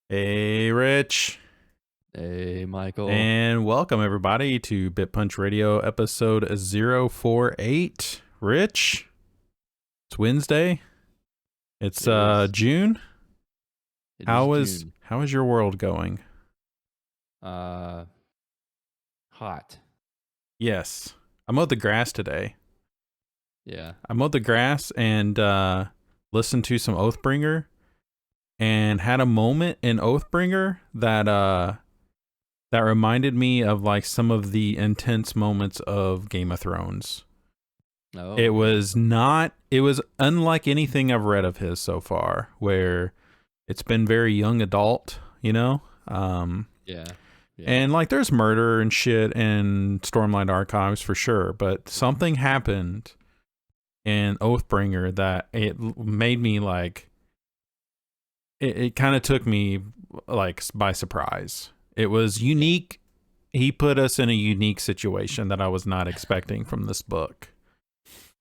Hey, Rich, Hey, Michael. and welcome everybody to BitPunch Radio episode 048. Rich, it's Wednesday. It's It is. June. It is How is June. your world going? Uh, Hot. Yes, I mowed the grass today. Yeah. I mowed the grass and listened to some Oathbringer and had a moment in Oathbringer that reminded me of like some of the intense moments of Game of Thrones. Oh, It okay. was unlike anything I've read of his so far, where it's been very young adult, you know? Yeah. Yeah. And like there's murder and shit in Stormlight Archives for sure, but something happened in Oathbringer that it made me like, it kind of took me like by surprise. It was Yeah. unique. He put us in a unique situation that I was not expecting from this book.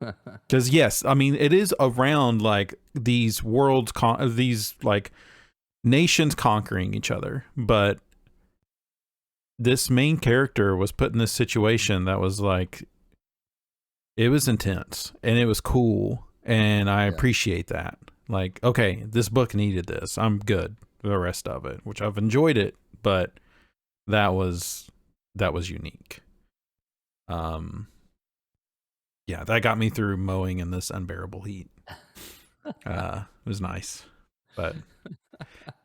Because yes, I mean it is around like these these like nations conquering each other, but this main character was put in this situation that was like it was intense and it was cool, and I Yeah. appreciate that. Like, okay, this book needed this. I'm good for the rest of it, which I've enjoyed it, but that was unique. Um, yeah, that got me through mowing in this unbearable heat. It was nice, but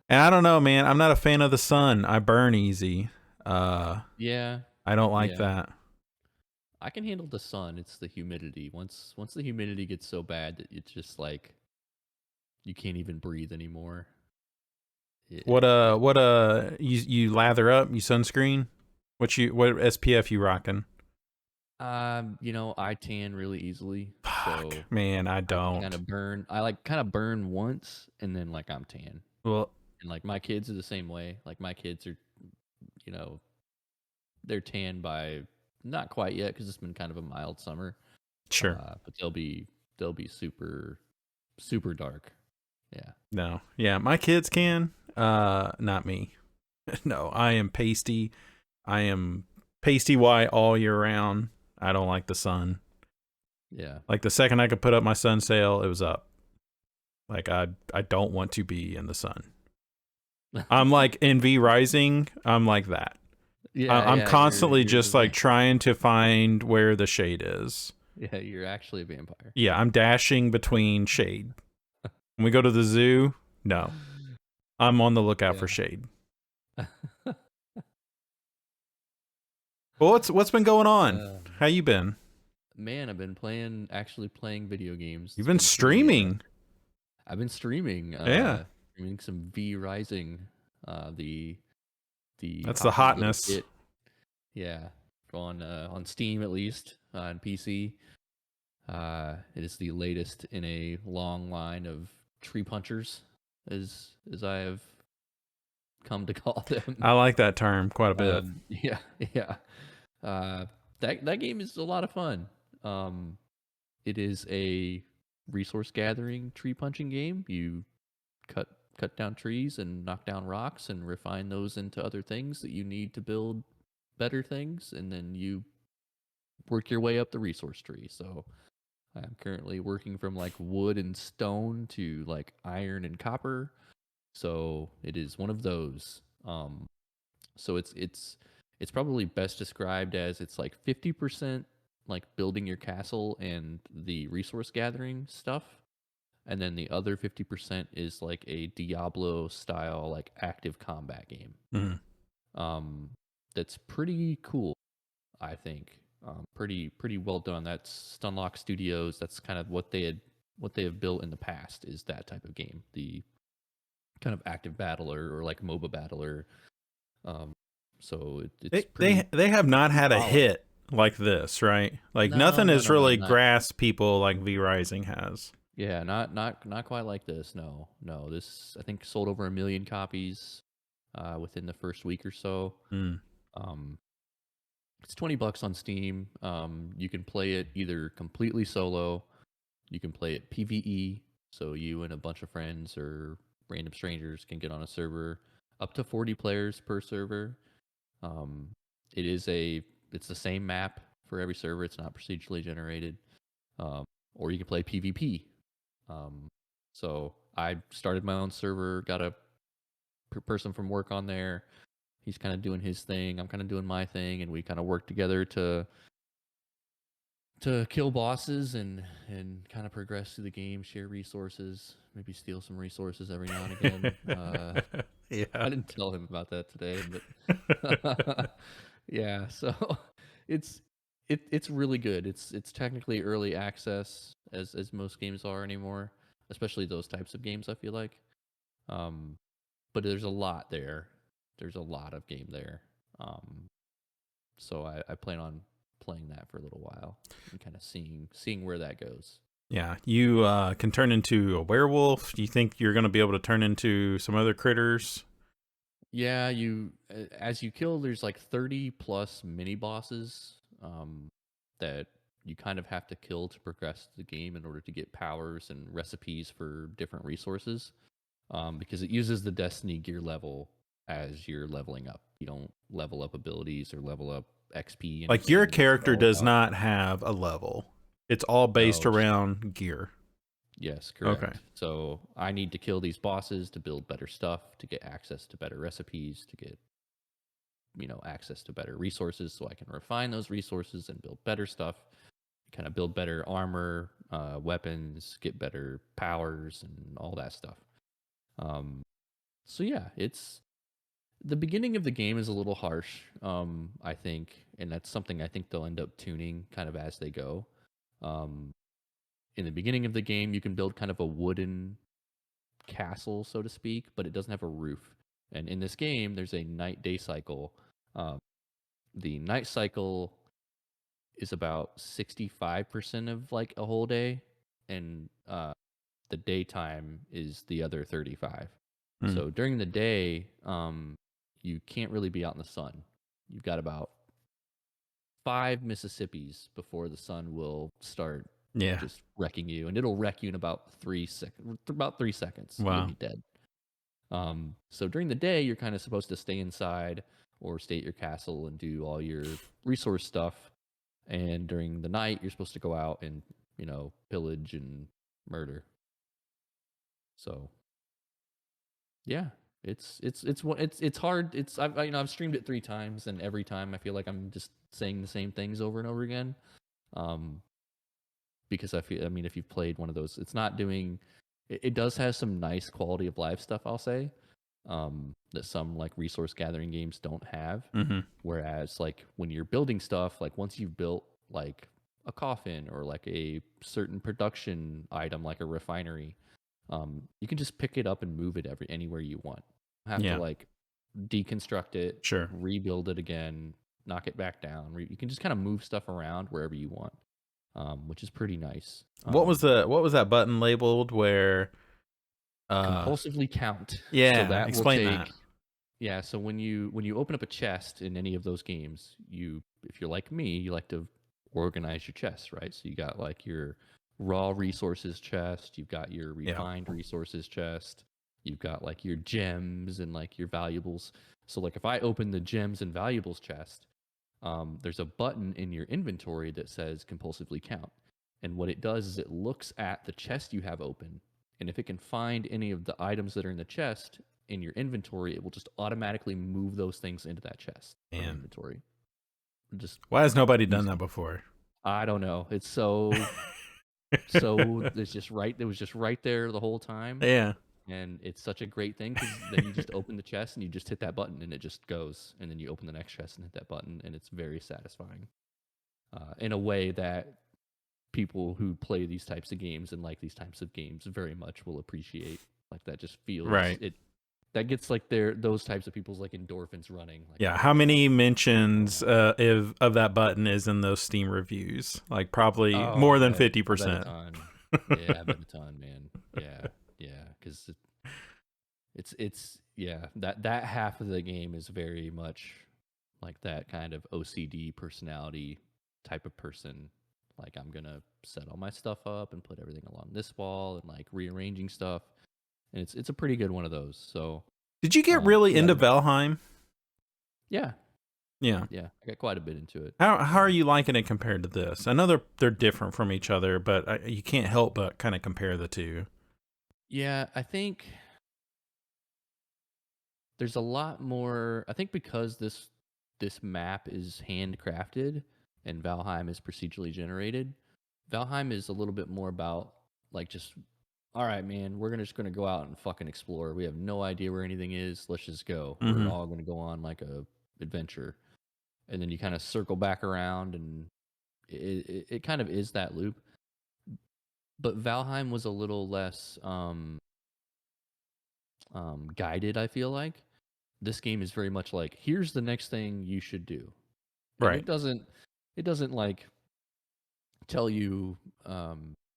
and I don't know, man. I'm not a fan of the sun. I burn easy. Uh, Yeah. I don't like Yeah. that. I can handle the sun. It's the humidity. Once the humidity gets so bad that it's just like you can't even breathe anymore. It You lather up? You sunscreen? What SPF you rocking? I tan really easily, Fuck, so man, I I kind don't. of burn. I like kind of burn once, and then like I'm tan. Well, And like my kids are the same way. Like my kids are, you know, they're tan by not quite yet because it's been kind of a mild summer. sure. But they'll be super dark. Yeah. No, yeah, my kids can. Not me. No, I am pasty. I am pasty white all year round. I don't like the sun. Yeah. Like the second I could put up my sun sail, it was up. Like I don't want to be in the sun. I'm like in V Rising. I'm like that. Yeah, I'm yeah, you're constantly you're the just like van. trying to find where the shade is. Yeah, you're actually a vampire. Yeah, I'm dashing between shade. When we go to the zoo, no, I'm on the lookout for Yeah. shade. Well, what's been going on? Um, How you been? Man, I've been actually playing video games. You've It's been been pretty streaming. I've been streaming Yeah, streaming some V Rising, the that's the hottest little hotness. kit. Yeah, on Steam at least, on PC. It is the latest in a long line of tree punchers, as I have come to call them. I like that term quite a bit. Yeah, yeah. Uh, that game is a lot of fun. Um, it is a resource gathering tree punching game. You cut cut down trees and knock down rocks and refine those into other things that you need to build better things, and then you work your way up the resource tree. So I'm currently working from like wood and stone to like iron and copper. So it is one of those. So it's probably best described as it's like 50% like building your castle and the resource gathering stuff, and then the other 50% is like a Diablo style like active combat game. Mhm. Um, that's pretty cool, I think. Pretty well done. That's Stunlock Studios. That's kind of what they have built in the past is that type of game. The kind of active battler or like MOBA battler. Um, so it's pretty They have not pretty had a solid. hit like this, right? Like No, nothing no, has no, no, really not grasped people like V Rising has. yeah, not quite like this. No, no. This I think sold over 1 million copies within the first week or so. Mm. Um, it's $20 on Steam. You can play it either completely solo, you can play it PvE, so you and a bunch of friends or random strangers can get on a server. up to 40 players per server. Um, it's the same map for every server. It's not procedurally generated. Or you can play PvP. So I started my own server, got a person from work on there. He's kind of doing his thing. I'm kind of doing my thing, and we kind of work together to kill bosses and kind of progress through the game, share resources, maybe steal some resources every now and again. Yeah. I didn't tell him about that today, but yeah. So it's really good. It's technically early access as most games are anymore, especially those types of games. I feel like, but there's a lot there. There's a lot of game there. So I plan on playing that for a little while and kind of seeing where that goes. Yeah, you can turn into a werewolf. Do you think you're going to be able to turn into some other critters? Yeah, as you kill, there's like 30 plus mini bosses that you kind of have to kill to progress the game in order to get powers and recipes for different resources. Because it uses the Destiny gear level as you're leveling up. You don't level up abilities or level up XP. Like your Anything. It's character all does about not have a level. It's all based no. around gear. Yes, correct. Okay. So I need to kill these bosses to build better stuff, to get access to better recipes, to get access to better resources so I can refine those resources and build better stuff, kind of build better armor, weapons, get better powers and all that stuff. So yeah, it's the beginning of the game is a little harsh, I think, and that's something I think they'll end up tuning kind of as they go. In the beginning of the game, you can build kind of a wooden castle, so to speak, but it doesn't have a roof. And in this game, there's a night-day cycle. The night cycle is about 65% of like a whole day, and the daytime is the other 35. So during the day, you can't really be out in the sun. You've got about 5 Mississippis before the sun will start just wrecking you, and it'll wreck you in about 3 seconds. About 3 seconds, you'll Wow. be dead. So during the day, you're kind of supposed to stay inside or stay at your castle and do all your resource stuff. And during the night, you're supposed to go out and pillage and murder. So yeah, it's hard. I've streamed it 3 times, and every time I feel like I'm just saying the same things over and over again. Because if you've played one of those, it's not doing. It does have some nice quality of life stuff, I'll say, that some like resource gathering games don't have. Whereas like when you're building stuff, like once you've built like a coffin or like a certain production item, like a refinery, you can just pick it up and move it anywhere you want. You have to like deconstruct it, rebuild it again, knock it back down. You can just kind of move stuff around wherever you want, which is pretty nice. What was that button labeled where compulsively count? Yeah, so that explain will take, that. Yeah, so when you open up a chest in any of those games, if you're like me, you like to organize your chests, right? So you got like your raw resources chest, you've got your refined resources chest, you've got like your gems and like your valuables. So like if I open the gems and valuables chest, there's a button in your inventory that says compulsively count. And what it does is it looks at the chest you have open, and if it can find any of the items that are in the chest in your inventory, it will just automatically move those things into that chest from inventory. Why has nobody done that before? I don't know. It's so it's just right. It was just right there the whole time. Yeah. And it's such a great thing because then you just open the chest and you just hit that button and it just goes. And then you open the next chest and hit that button, and it's very satisfying in a way that people who play these types of games and like these types of games very much will appreciate. Like that just feels it. That gets like those types of people's like endorphins running. Like, how many mentions of that button is in those Steam reviews? Like probably more than 50%. Yeah, I bet a ton, man. Yeah, because that half of the game is very much like that kind of OCD personality type of person. Like I'm gonna set all my stuff up and put everything along this wall and like rearranging stuff. And it's a pretty good one of those. So Did you get really Yeah, into Valheim? yeah, Yeah. yeah. I got quite a bit into it. How are you liking it compared to this? I know they're different from each other, but you can't help but kind of compare the two. Yeah, I think there's a lot more. I think because this map is handcrafted and Valheim is procedurally generated, Valheim is a little bit more about like just all right, man, we're just gonna go out and fucking explore. We have no idea where anything is. Let's just go. We're Mm-hmm. all gonna go on like a adventure, and then you kind of circle back around, and it kind of is that loop. But Valheim was a little less guided. I feel like this game is very much like here's the next thing you should do, and Right. it doesn't like tell you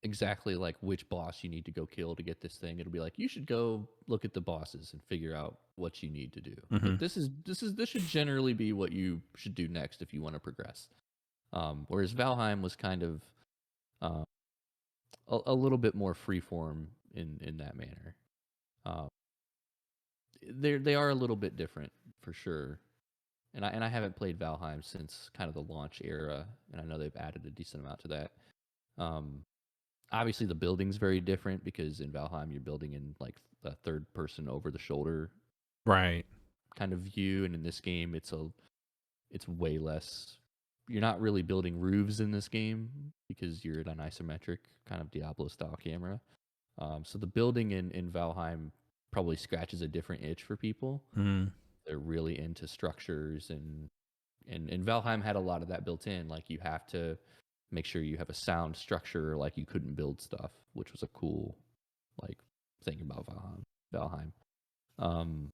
exactly like which boss you need to go kill to get this thing. It'll be like you should go look at the bosses and figure out what you need to do. Mm-hmm. But this should generally be what you should do next if you want to progress. Whereas Valheim was kind of uh, a little bit more freeform in that manner. Uh, they are a little bit different for sure. And I haven't played Valheim since kind of the launch era, and I know they've added a decent amount to that. Um, Obviously, the building's very different because in Valheim you're building in like a third person over the shoulder Right. kind of view, and in this game it's way less. You're not really building roofs in this game because you're at an isometric kind of Diablo style camera. So the building in Valheim probably scratches a different itch for people. Mm. They're really into structures and Valheim had a lot of that built in. Like you have to make sure you have a sound structure, like you couldn't build stuff, which was a cool like thing about Valheim. Um,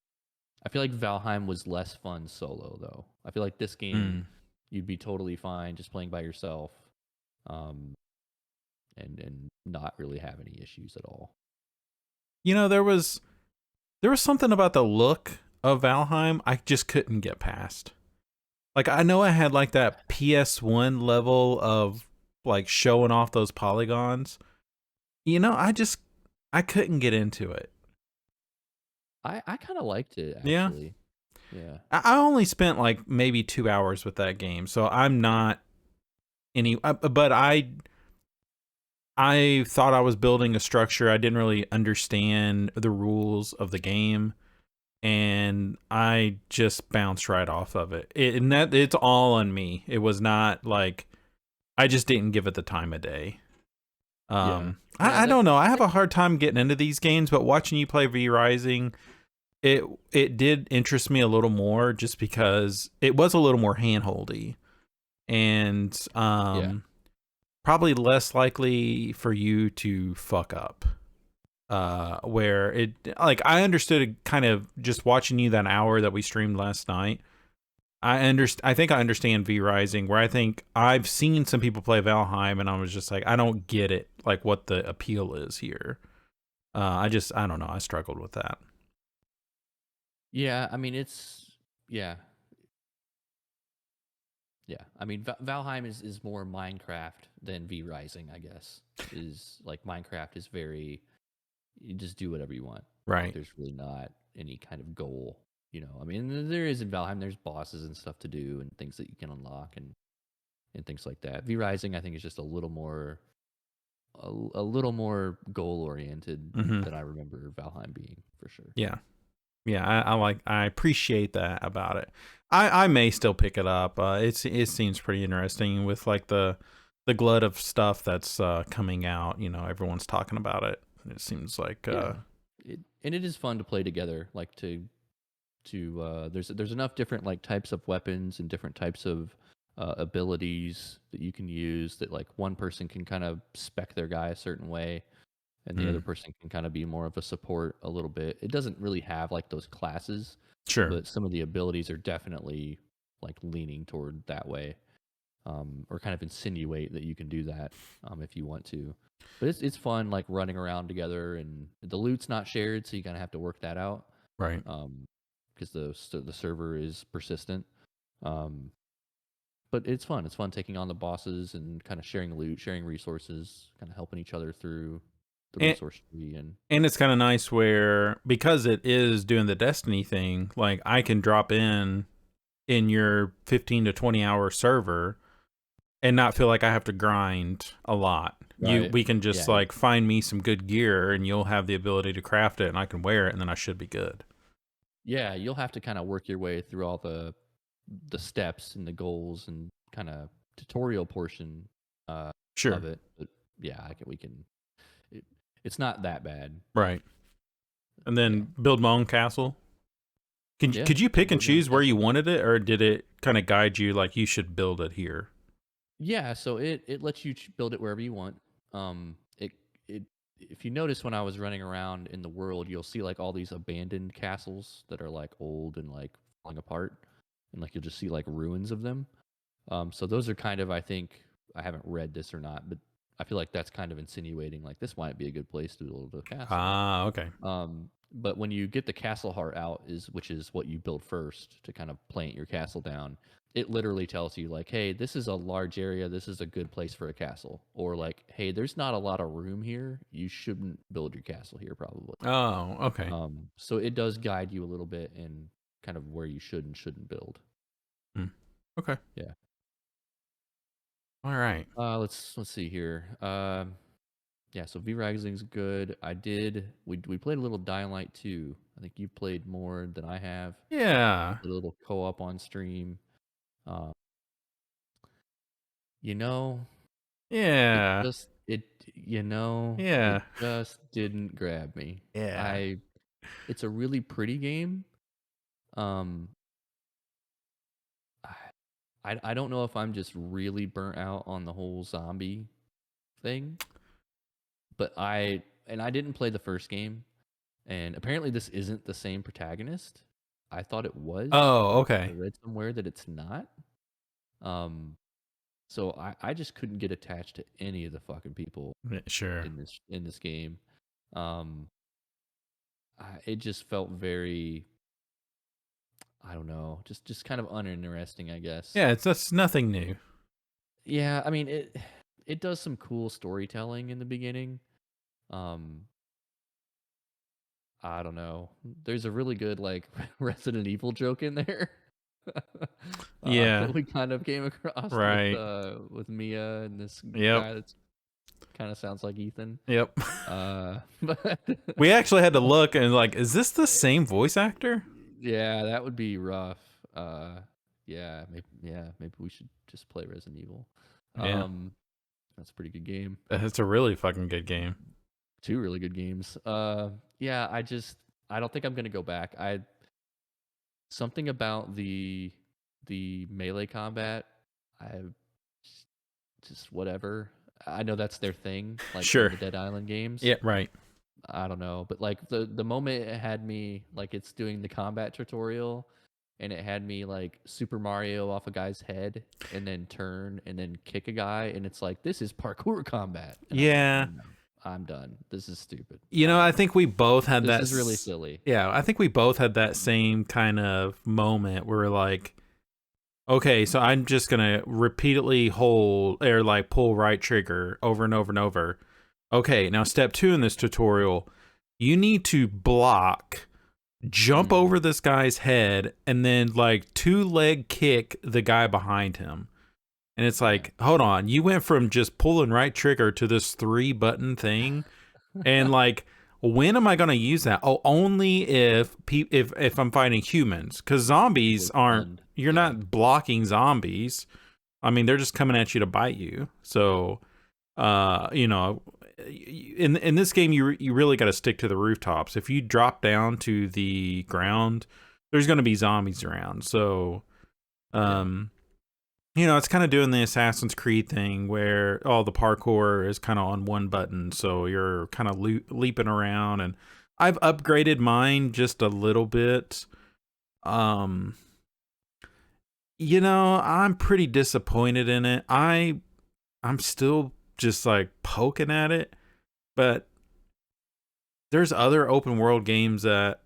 I feel like Valheim was less fun solo though. I feel like this game Mm. you'd be totally fine just playing by yourself, um, and not really have any issues at all. You know, there was something about the look of Valheim I just couldn't get past. Like I know I had like that PS1 level of like showing off those polygons. You know, I couldn't get into it. I kind of liked it Yeah. actually. Yeah. I only spent like maybe 2 hours with that game, so I'm not but I thought I was building a structure. I didn't really understand the rules of the game, and I just bounced right off of it. And that it's all on me. It was not like I just didn't give it the time of day. Yeah. Yeah, I don't know. I have a hard time getting into these games, but watching you play V Rising, it did interest me a little more just because it was a little more handholdy and yeah. probably less likely for you to fuck up. Where it like I understood it kind of just watching you that hour that we streamed last night. I think I understand V Rising, where I think I've seen some people play Valheim and I was just like, I don't get it, like what the appeal is here. I don't know. I struggled with that. Yeah, I mean it's yeah. Yeah. I mean Valheim is more Minecraft than V Rising, I guess. Is like Minecraft is very you just do whatever you want. Like Right. there's really not any kind of goal, you know. I mean there is in Valheim there's bosses and stuff to do and things that you can unlock and things like that. V Rising I think is just a little more a little more goal oriented Mm-hmm. than I remember Valheim being for sure. Yeah. Yeah, I appreciate that about it. I may still pick it up. It seems pretty interesting with like the glut of stuff that's coming out. You know, everyone's talking about it. It seems like Yeah. And it is fun to play together, like to there's enough different like types of weapons and different types of abilities that you can use that like one person can kind of spec their guy a certain way and the other mm, person can kind of be more of a support a little bit. It doesn't really have like those classes, sure, but some of the abilities are definitely like leaning toward that way, or kind of insinuate that you can do that if you want to. But it's fun like running around together, and the loot's not shared, so you kind of have to work that out right. because the server is persistent. Um, but it's fun. It's fun taking on the bosses and kind of sharing loot, sharing resources, kind of helping each other through. the And, resource tree. and it's kind of nice where, because it is doing the Destiny thing, like I can drop in your 15 to 20 hour server and not feel like I have to grind a lot. Right. We can just Yeah. like find me some good gear and you'll have the ability to craft it and I can wear it and then I should be good. Yeah, you'll have to kind of work your way through all the steps and the goals and kind of tutorial portion of Sure. it. But yeah, we can. It, it's not that bad. Right. And Yeah. then build my own castle. Yeah. Could you pick and Build your own choose where you castle. wanted it, or did it kind of guide you like you should build it here? Yeah, so it lets you build it wherever you want. It if you notice when I was running around in the world, you'll see like all these abandoned castles that are like old and like falling apart, and like you'll just see like ruins of them. So those are kind of, I think, I haven't read this or not, but I feel like that's kind of insinuating like this might be a good place to build a castle. Ah, okay. But when you get the castle heart out, which is what you build first to kind of plant your castle down, it literally tells you like, hey, this is a large area, this is a good place for a castle, or like, hey, there's not a lot of room here, you shouldn't build your castle here probably. Oh, okay. So it does guide you a little bit in kind of where you should and shouldn't build. Okay. Yeah. All right. Let's see here. Yeah, so V-Rising's good. We played a little Dying Light 2. I think you played more than I have. Yeah. A little co-op on stream. Uh, you know, it Yeah. just it Yeah. it just didn't grab me. Yeah. It's a really pretty game. Um, I don't know if I'm just really burnt out on the whole zombie thing, but I didn't play the first game. And apparently this isn't the same protagonist. I thought it was, Oh, but I okay. read somewhere that it's not. Um, so I just couldn't get attached to any of the fucking people Sure. in this game. Um, it just felt very, I don't know, just kind of uninteresting, I guess. Yeah, that's nothing new. Yeah, I mean it does some cool storytelling in the beginning. Um, I don't know. There's a really good like Resident Evil joke in there. Yeah. That we kind of came across Right. with Mia and this Yep. guy that's kind of sounds like Ethan. Yep. But We actually had to look and like, is this the same voice actor? yeah, that would be rough. Maybe we should just play Resident Evil. Yeah. That's a pretty good game. It's a really fucking good game. Two really good games. Yeah, I don't think I'm gonna go back. Something about the melee combat, I just whatever. I know that's their thing, like Sure. in the Dead Island games. Yeah, right. I don't know, but like the moment it had me like it's doing the combat tutorial, and it had me like Super Mario off a guy's head and then turn and then kick a guy, and it's like this is parkour combat. And Yeah. I'm done. This is stupid. You know, I think we both had that. This is really silly. Yeah, I think we both had that same kind of moment where we're like, okay, so I'm just gonna repeatedly hold or like pull right trigger over and over and over. Okay, now step 2 in this tutorial, you need to block, jump over this guy's head, and then like 2-leg kick the guy behind him. And it's like, hold on, you went from just pulling right trigger to this 3-button thing, and like, when am I going to use that? Oh, only if I'm fighting humans, because zombies aren't. You're not blocking zombies. I mean, they're just coming at you to bite you. So, you know, in this game, you really got to stick to the rooftops. If you drop down to the ground, there's going to be zombies around. So, you know, it's kind of doing the Assassin's Creed thing where all the parkour is kind of on one button, so you're kind of leaping around. And I've upgraded mine just a little bit. You know, I'm pretty disappointed in it. I'm still just like poking at it, but there's other open world games that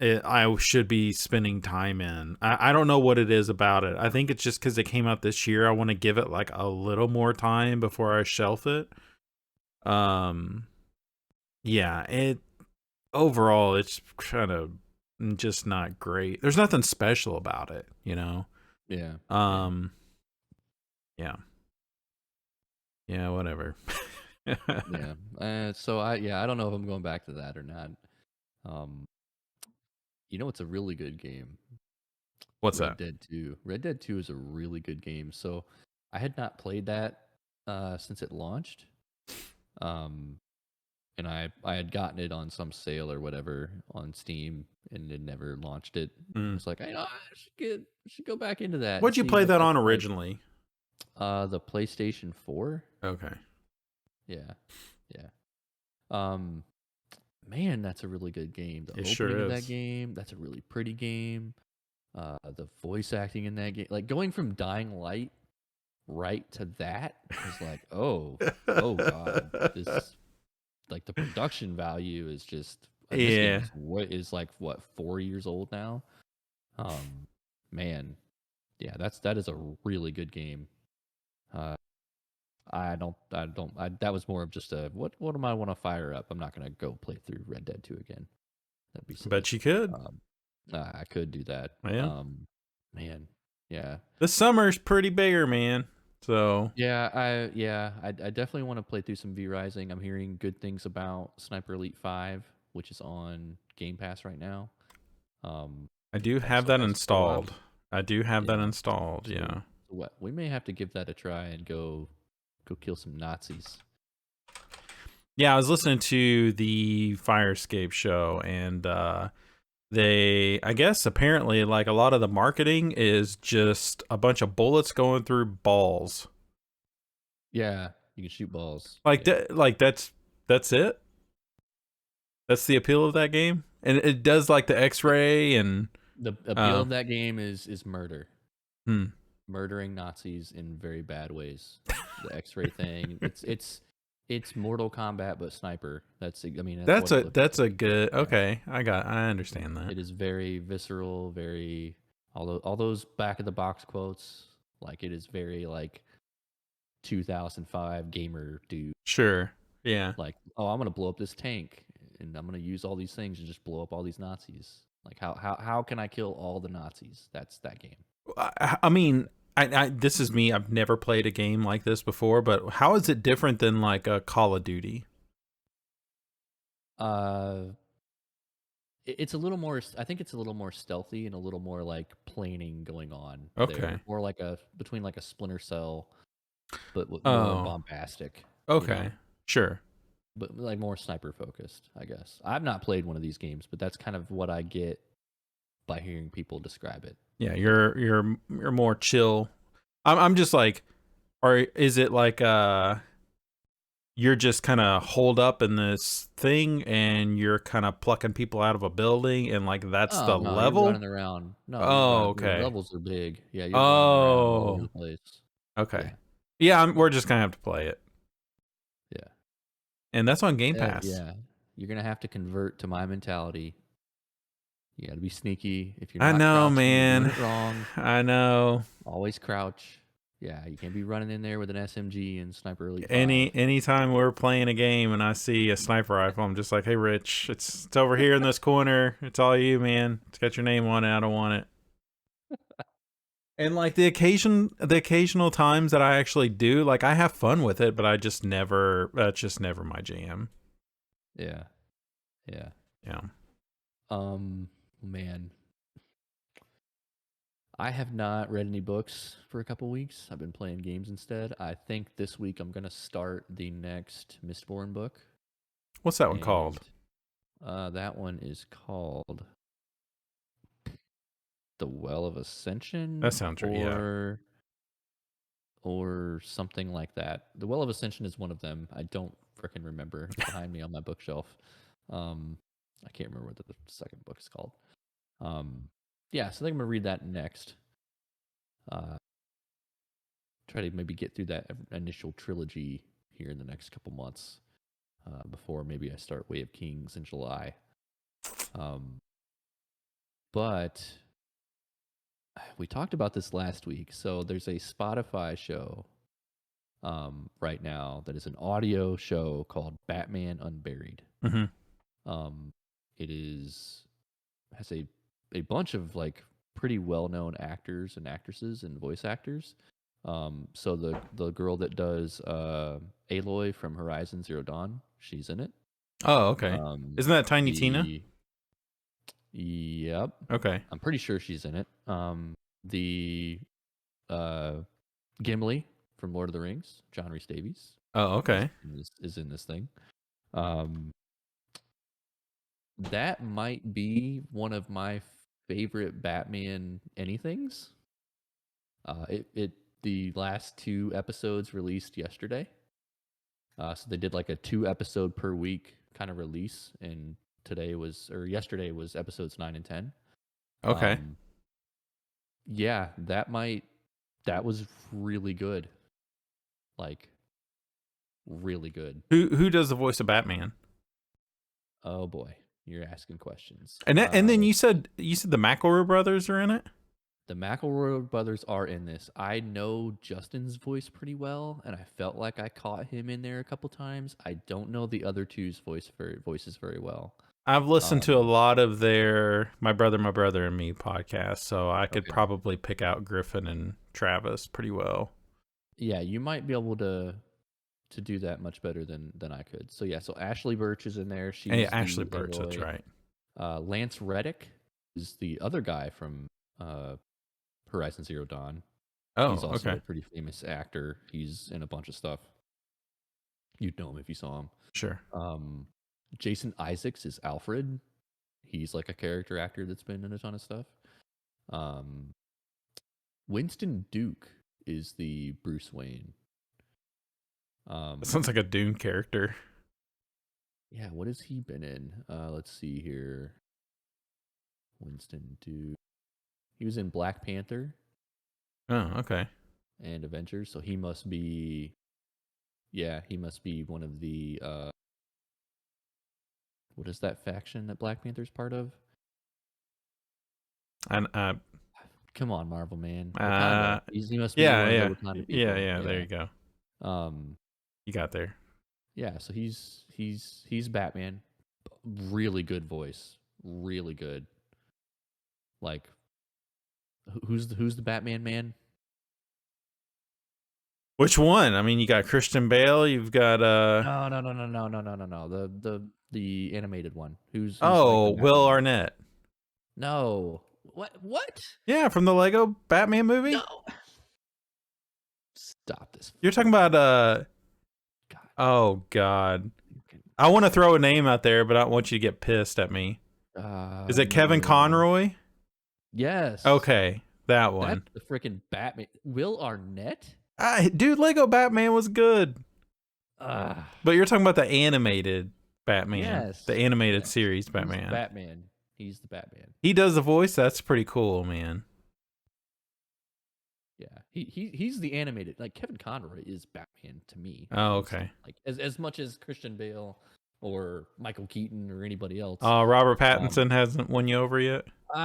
I should be spending time in. I don't know what it is about it. I think it's just because it came out this year. I want to give it like a little more time before I shelf it. Yeah, overall it's kind of just not great. There's nothing special about it, you know. Yeah. Yeah. Um, yeah, yeah, whatever. Yeah. So I don't know if I'm going back to that or not. Um, it's a really good game. What's Red that? Dead 2. Red Dead 2 is a really good game. So I had not played that since it launched. Um, and I had gotten it on some sale or whatever on Steam and had never launched it. I Mm. was like, I should go back into that and What'd you see play what that that's on like. originally? The PlayStation 4. Okay, Yeah. Yeah. Um, man, that's a really good game. The it opening of sure that is. game, that's a really pretty game. The voice acting in that game, like going from Dying Light right to that is like, oh God, this like the production value is just, and this game Yeah, is like what 4 years old now. Um, man, yeah, that is a really good game. Uh, that was more of just a what am I want to fire up? I'm not gonna go play through Red Dead 2 again. That'd be silly. bet you could. Um, I could do that. Yeah, Man, yeah, this summer's pretty bigger, man. So I definitely want to play through some V Rising. I'm hearing good things about Sniper Elite 5, which is on Game Pass right now. Um, I do have also that has co-op. installed. I do have that Yeah, installed. so Yeah. what we may have to give that a try and go kill some Nazis. Yeah, I was listening to the Fire Escape show, and I guess apparently like a lot of the marketing is just a bunch of bullets going through balls. Yeah, you can shoot balls. Like Yeah. that, like that's it. That's the appeal of that game, and it does like the X-ray and The appeal uh, of that game is murder. hmm. Murdering Nazis in very bad ways. The X-ray thing. It's Mortal Kombat but sniper. That's what it looks That's a like. good. Yeah. Okay, I understand that. It is very visceral, very all those back of the box quotes. Like it is very like 2005 gamer dude. Sure. Yeah. Like, oh, I'm gonna blow up this tank and I'm gonna use all these things and just blow up all these Nazis. Like how can I kill all the Nazis? That's that game. I mean, this is me. I've never played a game like this before, but how is it different than like a Call of Duty? Uh it's a little more. I think it's a little more stealthy and a little more like planning going on there. Okay. More like a between like a Splinter Cell, but more Oh. bombastic. Okay. Sure. But like more sniper focused, I guess. I've not played one of these games, but that's kind of what I get by hearing people describe it. Yeah, you're more chill. I'm just like, or is it like you're just kind of holed up in this thing and you're kind of plucking people out of a building and like that's Oh the no, you're running level? around. No, you're Oh, running. The okay. levels are big. Yeah, you're running around all over Oh, the place. okay. Yeah, Yeah, yeah, we're just gonna have to play it, yeah. and that's on Game Pass. Yeah. You're gonna have to convert to my mentality. You got to be sneaky. If you're I not know, crouching, you're doing man. it wrong. I know. Always crouch. Yeah, you can't be running in there with an SMG and Sniper Elite 5. Anytime we're playing a game and I see a sniper rifle, I'm just like, hey, Rich, it's over here in this corner. It's all you, man. It's got your name on it. I don't want it. And like the occasional times that I actually do, like I have fun with it, but I just never. That's just never my jam. Yeah. Yeah. Yeah. Man, I have not read any books for a couple weeks. I've been playing games instead. I think this week I'm going to start the next Mistborn book. What's that one And called? that one is called The Well of That Ascension sounds right. Yeah. or something like that. The Well of Ascension is one of them. I don't frickin' remember. It's behind me on my bookshelf. Um, I can't remember what the second book is called. Yeah, so I think I'm gonna read that next. Uh, Try to maybe get through that initial trilogy here in the next couple months before maybe I start Way of Kings in July. But we talked about this last week. So there's a Spotify show right now that is an audio show called Batman Unburied. Mm-hmm. It has a bunch of like pretty well-known actors and actresses and voice actors. So the girl that does Aloy from Horizon Zero Dawn, she's in it. Oh, okay. Isn't that Tiny Tina? Yep. Okay. I'm pretty sure she's in it. The Gimli from Lord of the Rings, John Rhys Davies. Oh, okay. Is in this thing. That might be one of my favorite Batman anythings. The last 2 episodes released yesterday. So they did like a 2 episode per week kind of release, and yesterday was episodes 9 and 10. Okay. Yeah, that was really good. Like really good. Who does the voice of Batman? Oh boy, you're asking questions. And then you said the McElroy brothers are in it? The McElroy brothers are in this. I know Justin's voice pretty well, and I felt like I caught him in there a couple times. I don't know the other two's voices very well. I've listened to a lot of their My Brother and Me podcast, so I could probably pick out Griffin and Travis pretty well. Yeah, you might be able to do that much better than I could. So yeah, so Ashley Birch is in there. She's Ashley Birch, that's right. Lance Reddick is the other guy from Horizon Zero Dawn. Oh, he's also okay. a pretty famous actor. He's in a bunch of stuff. You'd know him if you saw him. Sure. Jason Isaacs is Alfred. He's like a character actor that's been in a ton of stuff. Winston Duke is the Bruce Wayne. That sounds like a Dune character. Yeah, what has he been in? Let's see here. Winston Duke. He was in Black Panther. Oh, okay. And Avengers, so he must be one of the what is that faction that Black Panther's part of? And come on, Marvel man. He must be one of the Wakanda people. Yeah, there you go. You got there. Yeah, so he's Batman. Really good voice. Really good. Like who's the Batman man? Which one? I mean, you got Christian Bale. You've got No. The animated one. Who's oh, like Will Arnett. No. What? Yeah, from the Lego Batman movie. No. Stop this. You're talking about God. Oh God. I want to throw a name out there, but I don't want you to get pissed at me. Is it Kevin Conroy? Yes. Okay, that one. That's the freaking Batman. Will Arnett? Dude, Lego Batman was good. But you're talking about the animated Batman. Yes. The animated series Batman. He's the Batman. He does the voice. That's pretty cool, man. Yeah. He's the animated. Like Kevin Conroy is Batman to me. Oh, okay. Like as much as Christian Bale or Michael Keaton or anybody else. Robert Pattinson hasn't won you over yet?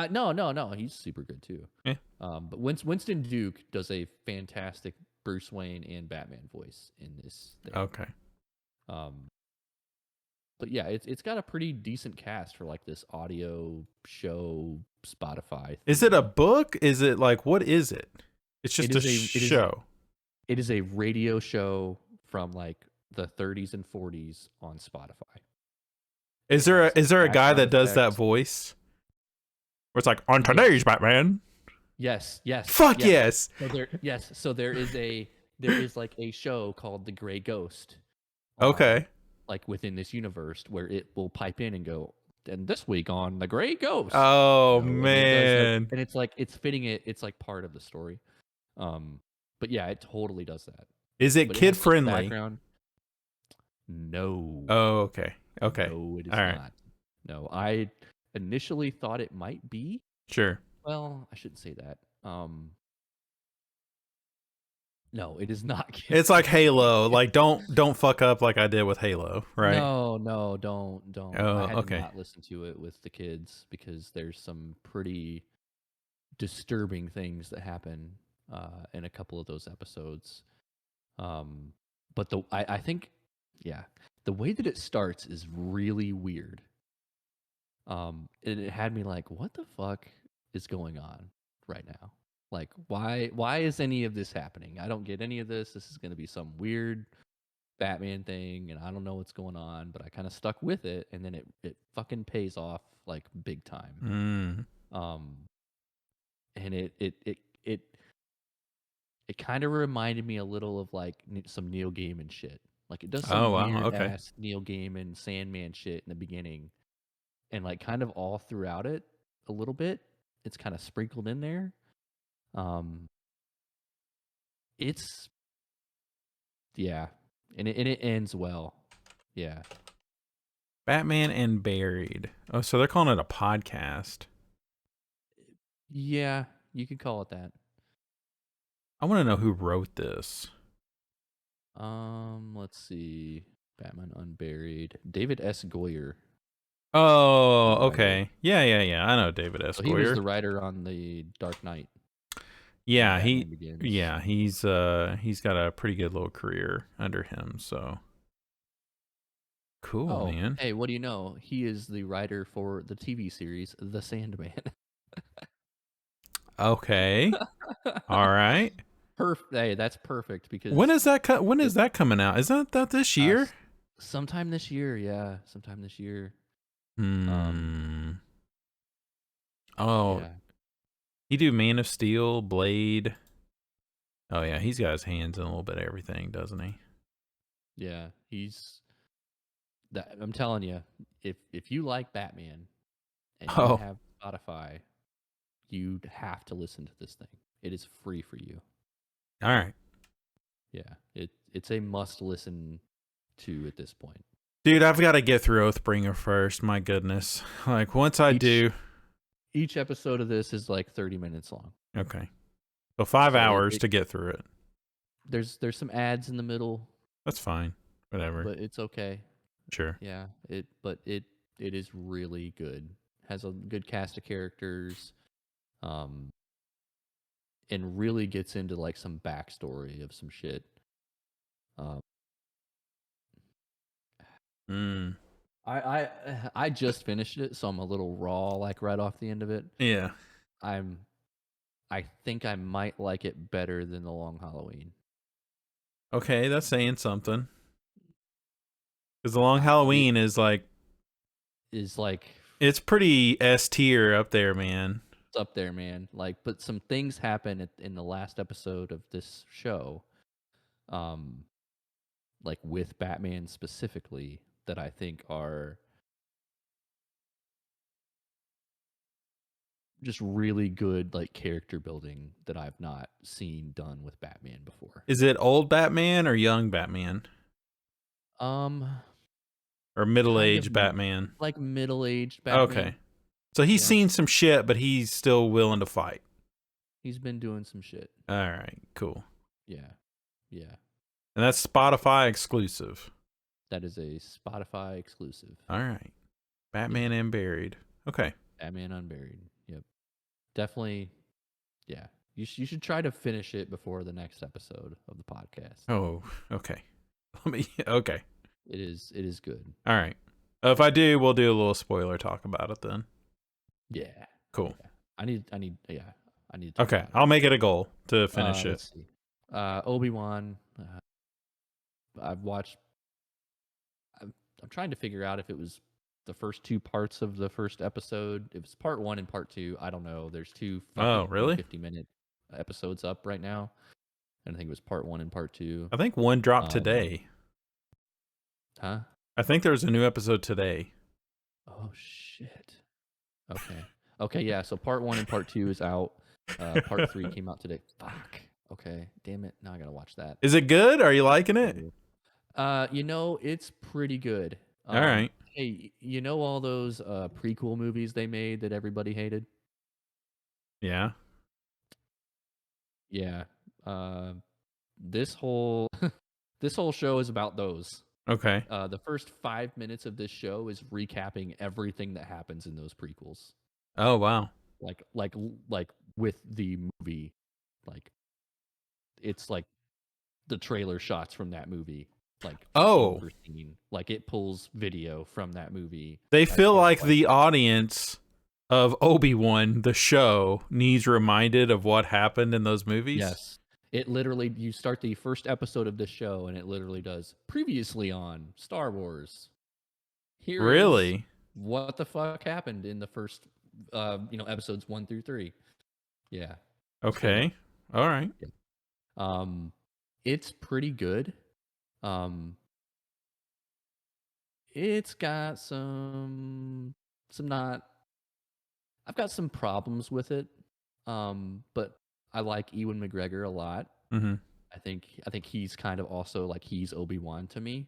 No. He's super good too. Yeah. But Winston Duke does a fantastic Bruce Wayne and Batman voice in this thing. Okay. But yeah, it's got a pretty decent cast for like this audio show Spotify thing. Is it a book? Is it like, what is it? It's just a show. It is a radio show from like the 30s and 40s on Spotify. Is there a guy that does that voice? Where it's like, on today's Batman? Yes. Fuck yes. So there is like a show called The Gray Ghost. Okay. Like within this universe where it will pipe in and go, and this week on The Gray Ghost. Oh man. And it's like it's fitting it. It's like part of the story. But yeah, it totally does that. Is it kid friendly? No. Oh, okay. No, it is not. No, I initially thought it might be. Sure. Well, I shouldn't say that. No, it is not. It's like Halo. Like don't fuck up like I did with Halo, right? No, don't. Oh, I had okay. to not listen to it with the kids because there's some pretty disturbing things that happen in a couple of those episodes. But I think, yeah, the way that it starts is really weird. And it had me like, what the fuck is going on right now? Like, why is any of this happening? I don't get any of this. This is going to be some weird Batman thing, and I don't know what's going on, but I kind of stuck with it, and then it fucking pays off like big time. Um, and it kind of reminded me a little of like some Neil Gaiman shit. Like it does Oh some wow. weird Okay. ass Neil Gaiman Sandman shit in the beginning, and like kind of all throughout it a little bit. It's kind of sprinkled in there. Um, it's yeah, and it ends well. Yeah, Batman and Buried. Oh, so they're calling it a podcast. yeah, you could call it that. I want to know who wrote this. Let's see. Batman Unburied. David S. Goyer, Oh, the writer. okay. Yeah. I know David S. So he was Goyer. the writer on the Dark Knight and Yeah, Batman Begins. he's got a pretty good little career under him, so cool, Oh, man. hey, what do you know? He is the writer for the TV series The Sandman. Okay. All right. Hey, that's perfect When because is that when it, is that coming out? Is that this year? sometime this year, yeah, sometime this year. Um, Hmm. Oh, yeah, he do Man of Steel, Blade. Oh yeah, he's got his hands in a little bit of everything, doesn't he? yeah, he's that. I'm telling you, if you like Batman and you Oh, have Spotify, you have to listen to this thing. It is free for you. all right. Yeah, it's a must listen to at this point. Dude, I've got to get through Oathbringer first. My goodness. Like once I Each do, each episode of this is like 30 minutes long. okay. So 5 So hours to get through it. there's some ads in the middle, That's fine. Whatever. but it's okay. Sure. Yeah, it is really good. Has a good cast of characters, um, and really gets into like some backstory of some shit. Um, Mm. I just finished it, so I'm a little raw, like right off the end of it. Yeah. I'm I think I might like it better than The Long Halloween. Okay, that's saying something. Because the Long It Halloween is like is like it's pretty S tier up there, man. it's up there, man. Like, but some things happen in the last episode of this show, um, like with Batman specifically, that I think are just really good, like character building that I've not seen done with Batman before. Is it old Batman or young Batman Um, or kind of middle-aged Batman? like middle-aged Batman. Okay. So he's Yeah, seen some shit, but he's still willing to fight. he's been doing some shit. All right, cool. Yeah, yeah. And that's Spotify exclusive. That is a Spotify exclusive. All right. Yeah, Batman and Buried. Okay. Batman Unburied. Yep, definitely. Yeah, you should try to finish it before the next episode of the podcast. Oh, okay. Okay. It is good. All right. If I do, we'll do a little spoiler talk about it then. Yeah, Cool. yeah. I need to talk Okay. about I'll make it a goal to finish it. it. Let's see. Obi-Wan. I've watched. I'm trying to figure out if it was the first two parts of the first episode. It was part one and part two. I don't know. There's two Oh, fucking really? 50-minute episodes up right now, and I think it was part one and part two. I think one dropped Um, today. huh? I think there's a new episode today. Oh shit. Okay. Okay, yeah. So part one and part two is out. Part three came out today. Fuck. Okay. Damn it. Now I gotta watch that. Is it good? Are you liking it? It's pretty good. All right. Hey, you know all those prequel movies they made that everybody hated? Yeah. Yeah. This whole this whole show is about those. Okay. The first 5 minutes of this show is recapping everything that happens in those prequels. Oh, wow. Like with the movie, like it's like the trailer shots from that movie, like Oh, scene for scene. Like it pulls video from that movie they as feel part of like the audience of Obi-Wan, the show, needs reminded of what happened in those movies. Yes. It literally, you start the first episode of the show and it literally does previously on Star Wars. Here is Really? what the fuck happened in the first, episodes 1 through 3. Yeah. Straight up. Okay. All right. Yeah. It's pretty good. Um, it's got some not. I've got some problems with it. But I like Ewan McGregor a lot. Mm-hmm. I think he's kind of also like he's Obi-Wan to me.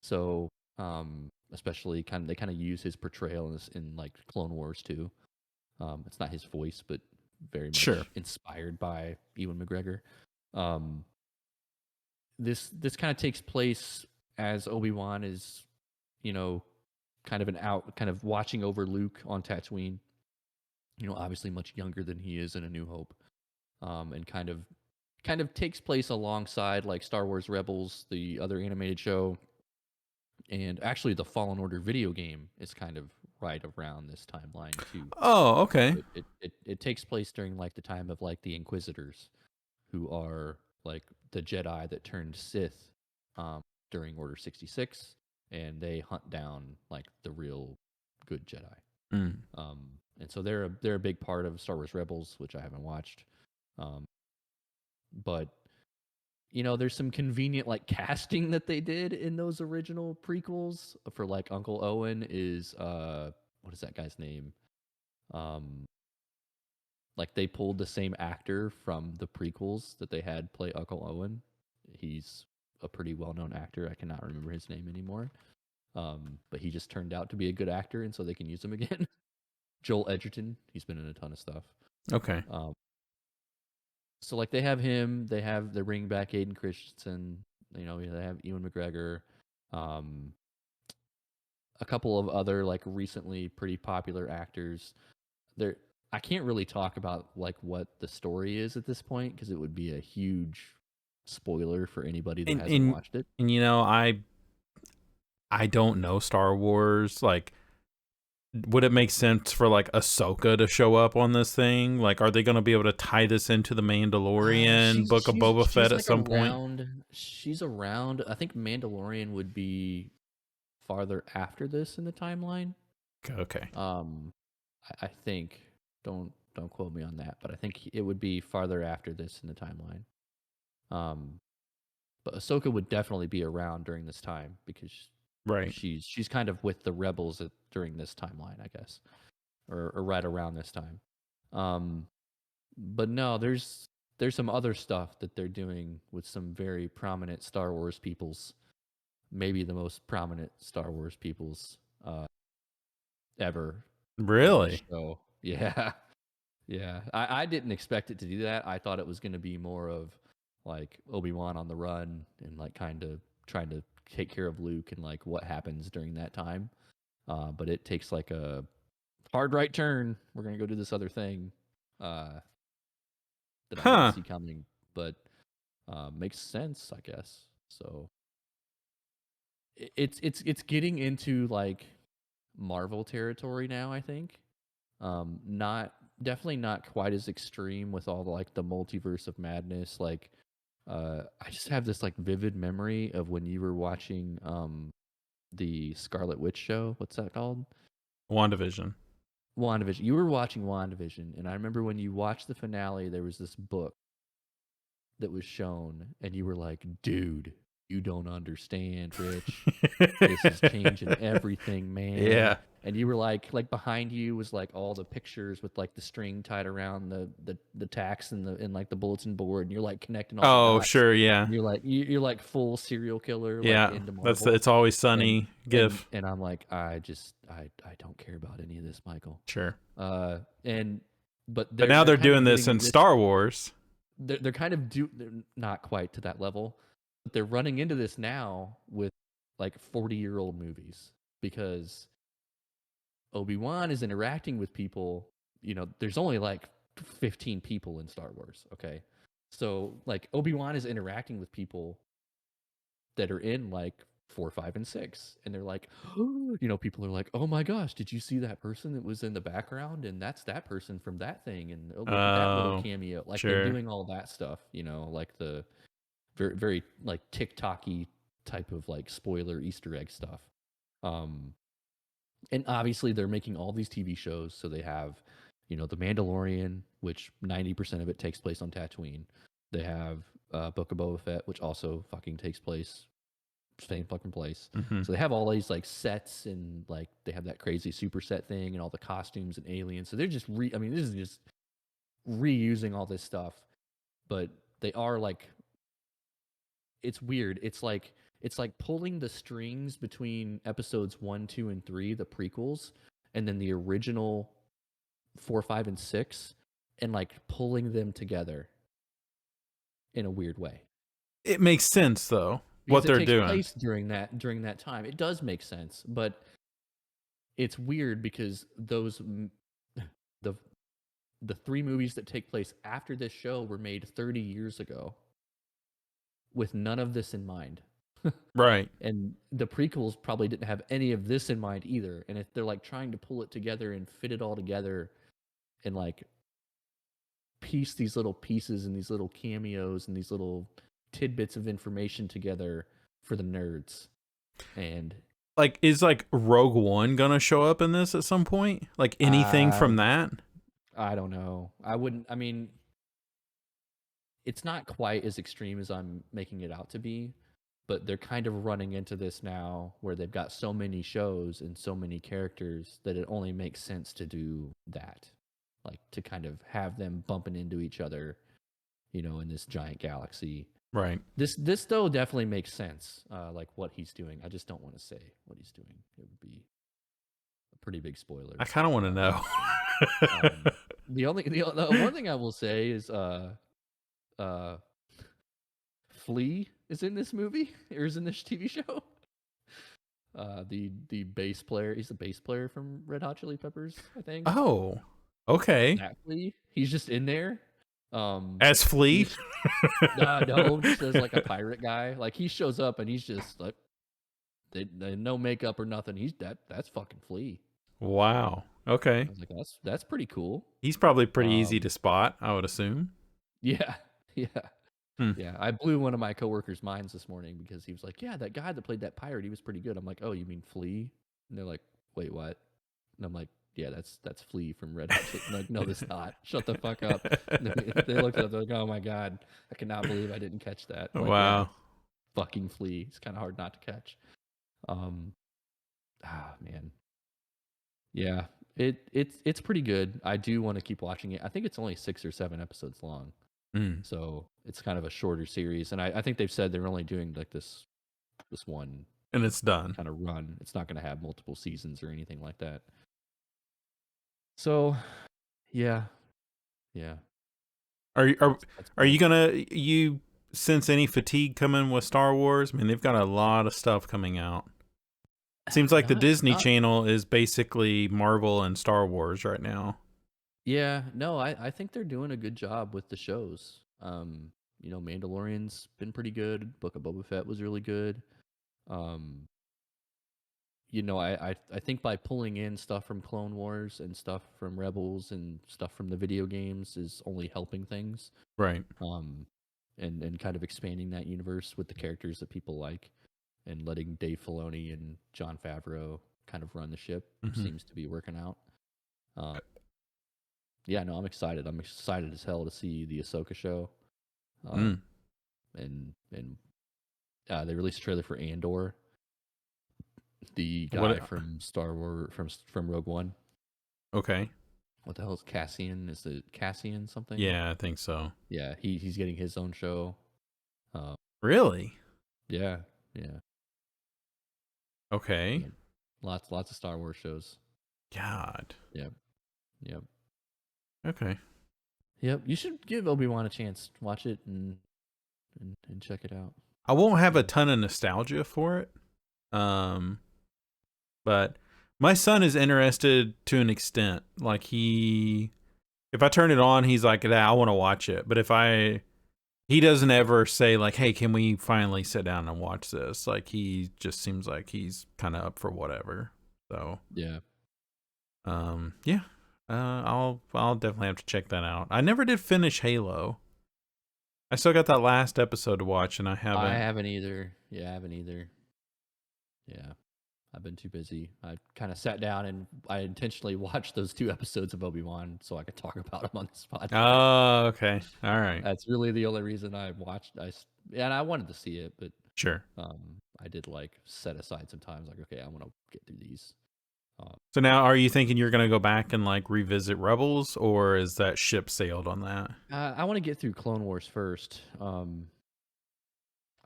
So, especially they kind of use his portrayal in like Clone Wars too. It's not his voice, but very Sure. much inspired by Ewan McGregor. Um, this kind of takes place as Obi-Wan is, kind of watching over Luke on Tatooine. Obviously much younger than he is in A New Hope, and kind of takes place alongside like Star Wars Rebels, the other animated show, and actually the Fallen Order video game is kind of right around this timeline too. Oh, okay. It takes place during like the time of like the Inquisitors, who are like the Jedi that turned Sith during Order 66, and they hunt down like the real good Jedi. Mm. And so they're a big part of Star Wars Rebels, which I haven't watched. But there's some convenient like casting that they did in those original prequels for like Uncle Owen is what is that guy's name? Like they pulled the same actor from the prequels that they had play Uncle Owen. He's a pretty well-known actor. I cannot remember his name anymore. But he just turned out to be a good actor, and so they can use him again. Joel Edgerton, he's been in a ton of stuff. Okay. So like they have him, they're bringing back Aiden Christensen, they have Ewan McGregor, a couple of other like recently pretty popular actors. I can't really talk about like what the story is at this point because it would be a huge spoiler for anybody that hasn't watched it. And I don't know Star Wars. Like, would it make sense for like Ahsoka to show up on this thing? Like, are they going to be able to tie this into the Mandalorian, Book of Boba Fett at some point? She's around. I think Mandalorian would be farther after this in the timeline. Okay. I think don't quote me on that, but I think it would be farther after this in the timeline. But Ahsoka would definitely be around during this time because right, she's kind of with the rebels during this timeline, I guess, or right around this time. But no, there's some other stuff that they're doing with some very prominent Star Wars peoples, maybe the most prominent Star Wars peoples ever. really? So yeah, yeah. I didn't expect it to do that. I thought it was going to be more of like Obi-Wan on the run and like kind of trying to take care of Luke and like what happens during that time. But it takes like a hard right turn. We're gonna go do this other thing that I didn't see coming, but makes sense, I guess. So it's getting into like Marvel territory now, I think. Definitely not quite as extreme with all the like the multiverse of madness. Like I just have this like vivid memory of when you were watching the Scarlet Witch show. What's that called? WandaVision. WandaVision. You were watching WandaVision, and I remember when you watched the finale, there was this book that was shown, and you were like, dude, you don't understand, Rich. This is changing everything, man. Yeah. And you were like behind you was like all the pictures with like the string tied around the tacks and like the bulletin board, and you're like connecting all the dots. Sure, yeah. And you're like full serial killer, yeah, like into Marvel. that's the It's Always Sunny gif. And I'm like, I don't care about any of this, Michael. Sure. But now they're doing this in Star Wars. They're kind of they're not quite to that level, but they're running into this now with like 40-year-old movies because Obi-Wan is interacting with people. There's only like 15 people in Star Wars, okay? So like Obi-Wan is interacting with people that are in like 4, 5, and 6, and they're like, people are like, oh my gosh, did you see that person that was in the background? And that's that person from that thing, and oh, look at that little Oh, cameo. Like they're sure. doing all that stuff, like the very, very like TikTok-y type of like spoiler Easter egg stuff. And obviously they're making all these TV shows, so they have, The Mandalorian, which 90% of it takes place on Tatooine. They have Book of Boba Fett, which also fucking takes place same fucking place. Mm-hmm. So they have all these like sets, and like they have that crazy super set thing and all the costumes and aliens. So they're just this is just reusing all this stuff, but they are like, it's weird. It's like pulling the strings between episodes 1, 2, and 3, the prequels, and then the original 4, 5, and 6, and like pulling them together in a weird way. It makes sense though, Because what it they're takes doing. place during that time. It does make sense, but it's weird because the the 3 movies that take place after this show were made 30 years ago with none of this in mind. Right. And the prequels probably didn't have any of this in mind either. And if they're like trying to pull it together and fit it all together and like piece these little pieces and these little cameos and these little tidbits of information together for the nerds. And Like, is like Rogue One gonna show up in this at some point? Like anything uh, from that? I don't know. I mean, it's not quite as extreme as I'm making it out to be, but they're kind of running into this now where they've got so many shows and so many characters that it only makes sense to do that. Like to kind of have them bumping into each other, in this giant galaxy. Right. This though definitely makes sense, like what he's doing. I just don't want to say what he's doing. It would be a pretty big spoiler. I kind of want to know. The one thing I will say is Flea is in this movie or is in this TV show. The bass player, he's the bass player from Red Hot Chili Peppers, I think. Oh, okay. That Flea, he's just in there. As Flea? No, just as like a pirate guy. Like he shows up and he's just like, they no makeup or nothing. That's fucking Flea. Wow. Okay. I was like, that's pretty cool. He's probably pretty easy to spot, I would assume. Yeah, yeah. Hmm. Yeah, I blew one of my coworkers' minds this morning because he was like, "Yeah, that guy that played that pirate, he was pretty good." I'm like, "Oh, you mean Flea?" And they're like, "Wait, what?" And I'm like, "Yeah, that's Flea from Red Hot." I'm like, "No, that's not. Shut the fuck up." They looked at it, they're like, "Oh my god, I cannot believe I didn't catch that." I'm like, Wow. yeah, fucking Flea. It's kind of hard not to catch. Man, yeah, it's pretty good. I do want to keep watching it. I think it's only 6 or 7 episodes long. So it's kind of a shorter series, and I think they've said they're only doing like this one, and it's done. kind of run. It's not going to have multiple seasons or anything like that. So, yeah. Are you sense any fatigue coming with Star Wars? I mean, they've got a lot of stuff coming out. Seems like the Disney Channel is basically Marvel and Star Wars right now. Yeah, no, I think they're doing a good job with the shows. Mandalorian's been pretty good. Book of Boba Fett was really good. I think by pulling in stuff from Clone Wars and stuff from Rebels and stuff from the video games is only helping things. Right. And kind of expanding that universe with the characters that people like, and letting Dave Filoni and Jon Favreau kind of run the ship seems to be working out. Yeah, no, I'm excited. I'm excited as hell to see the Ahsoka show. And they released a trailer for Andor, the guy from Star Wars from Rogue One. Okay. What the hell is Cassian? Is it Cassian something? Yeah, I think so. Yeah, he's getting his own show. Really? Yeah. Okay. Yeah. Lots of Star Wars shows. God. Yep. Okay. Yep. You should give Obi-Wan a chance. Watch it and check it out. I won't have a ton of nostalgia for it. But my son is interested to an extent. Like if I turn it on, he's like, "I want to watch it." But if I he doesn't ever say like, "Hey, can we finally sit down and watch this?" Like he just seems like he's kind of up for whatever. So, Yeah. yeah. I'll definitely have to check that out. I never did finish Halo. I still got that last episode to watch, and I I haven't. haven't either. Yeah, I haven't either. Yeah. I've been too busy. I kind of sat down and I intentionally watched those 2 episodes of Obi-Wan so I could talk about them on this podcast. Oh, okay. All right. That's really the only reason I watched. And I wanted to see it, but Sure. I did like set aside some time. Like, okay, I want to get through these. So now, are you thinking you're gonna go back and like revisit Rebels, or is that ship sailed on that? I want to get through Clone Wars first.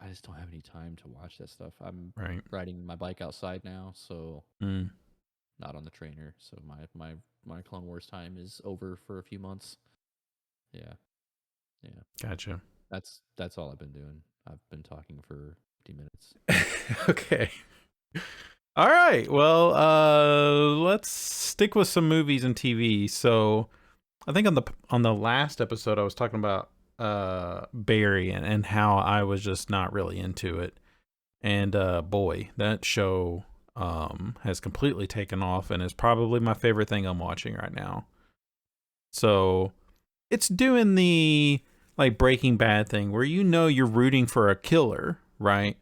I just don't have any time to watch that stuff. I'm Right. riding my bike outside now, so Mm, not on the trainer. So my Clone Wars time is over for a few months. Yeah, yeah. gotcha. That's all I've been doing. I've been talking for 50 minutes. Okay. All right. Well, let's stick with some movies and TV. So, I think on the last episode I was talking about Barry and how I was just not really into it. And boy, that show has completely taken off and is probably my favorite thing I'm watching right now. So, it's doing the like Breaking Bad thing where you're rooting for a killer, right?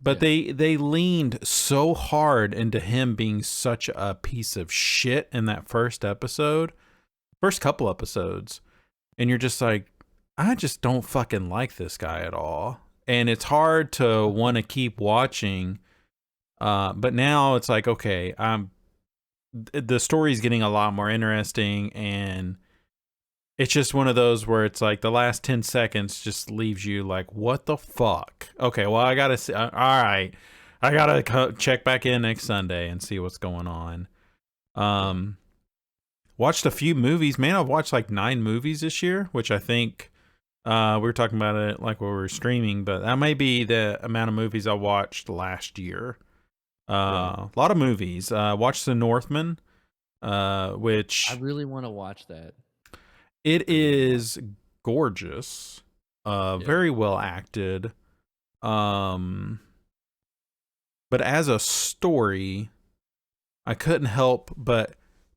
But Yeah. they leaned so hard into him being such a piece of shit in that first couple episodes, and you're just like, I just don't fucking like this guy at all, and it's hard to want to keep watching. But now it's like, okay, the story's getting a lot more interesting, and it's just one of those where it's like the last 10 seconds just leaves you like, what the fuck? Okay, well, I gotta see. All right, I gotta check back in next Sunday and see what's going on. Yeah. Watched a few movies. Man, I've watched like 9 movies this year, which I think we were talking about it like when we were streaming, but that may be the amount of movies I watched last year. Really. A lot of movies. Watched The Northman, I which really want to watch that. it I really want. is gorgeous, Yeah. very well acted. Um, but as a story, I couldn't help but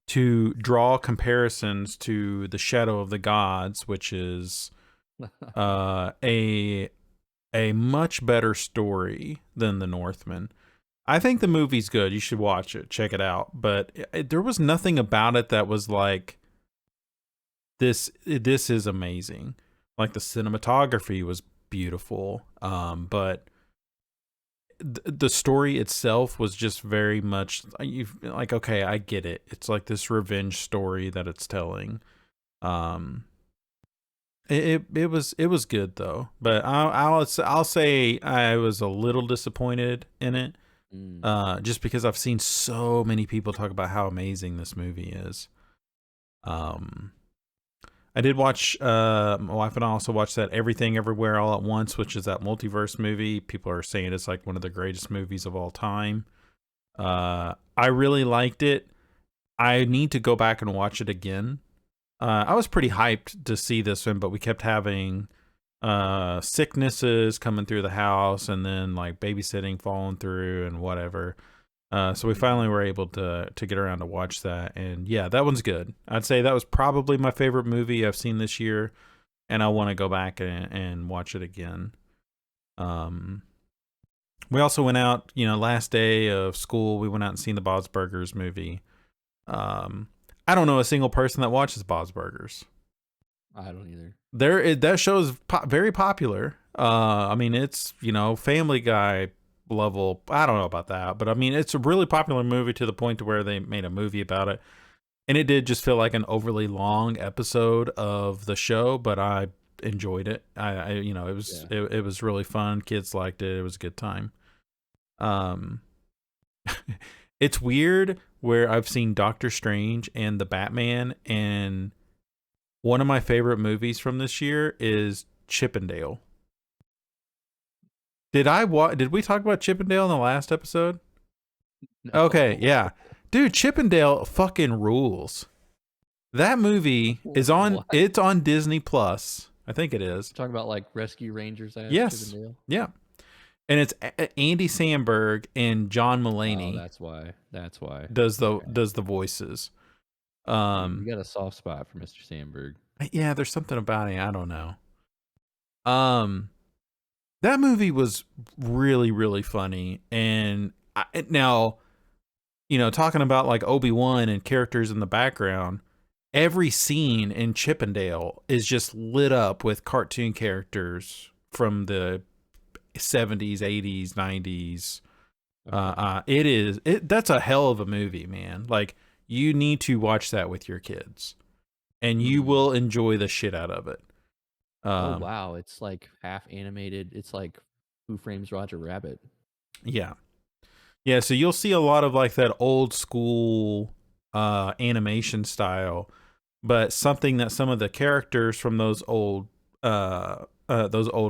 to draw comparisons to The Shadow of the Gods, which is uh, a a much better story than The Northman. I think the movie's good. You should watch it, check it out. But there was nothing about it that was like this is amazing. Like the cinematography was beautiful, but the story itself was just very much like, okay, I get it. It's like this revenge story that it's telling. Um, it was good though, but I'll say I was a little disappointed in it. Mm. Just because I've seen so many people talk about how amazing this movie is. Um, I did watch, my wife and I also watched that Everything Everywhere All at Once, which is that multiverse movie. People are saying it's like one of the greatest movies of all time. I really liked it. I need to go back and watch it again. I was pretty hyped to see this one, but we kept having sicknesses coming through the house and then like babysitting falling through and whatever. So we finally were able to get around to watch that, and yeah, that one's good. I'd say that was probably my favorite movie I've seen this year, and I want to go back and watch it again. Um, we also went out, last day of school, we went out and seen the Bob's Burgers movie. Um, I don't know a single person that watches Bob's Burgers. I don't either. That show is very popular. I mean, it's Family Guy level. I don't know about that, but I mean, it's a really popular movie to the point to where they made a movie about it, and it did just feel like an overly long episode of the show, but I enjoyed it. Yeah. It was really fun. Kids liked it. It was a good time. Um, it's weird where I've seen Doctor Strange and the Batman, and one of my favorite movies from this year is Chippendale. Did we talk about Chippendale in the last episode? Okay, No. yeah. Dude, Chippendale fucking rules. That movie is on What? it's on Disney Plus. I think it is. Talking about like Rescue Rangers as Yes. Chippendale. Yeah. And it's Andy Samberg and John Oh, Mulaney that's why. That's why. does Okay. the voices. You got a soft spot for Mr. Sandberg. Yeah, there's something about it. I don't know. Um, that movie was really, really funny. And now, talking about like Obi-Wan and characters in the background, every scene in Chippendale is just lit up with cartoon characters from the 70s, 80s, 90s. That's a hell of a movie, man. Like, you need to watch that with your kids and you will enjoy the shit out of it. Oh wow, it's like half animated. It's like Who Frames Roger Rabbit. Yeah. Yeah, so you'll see a lot of like that old school animation style, but something that some of the characters from those old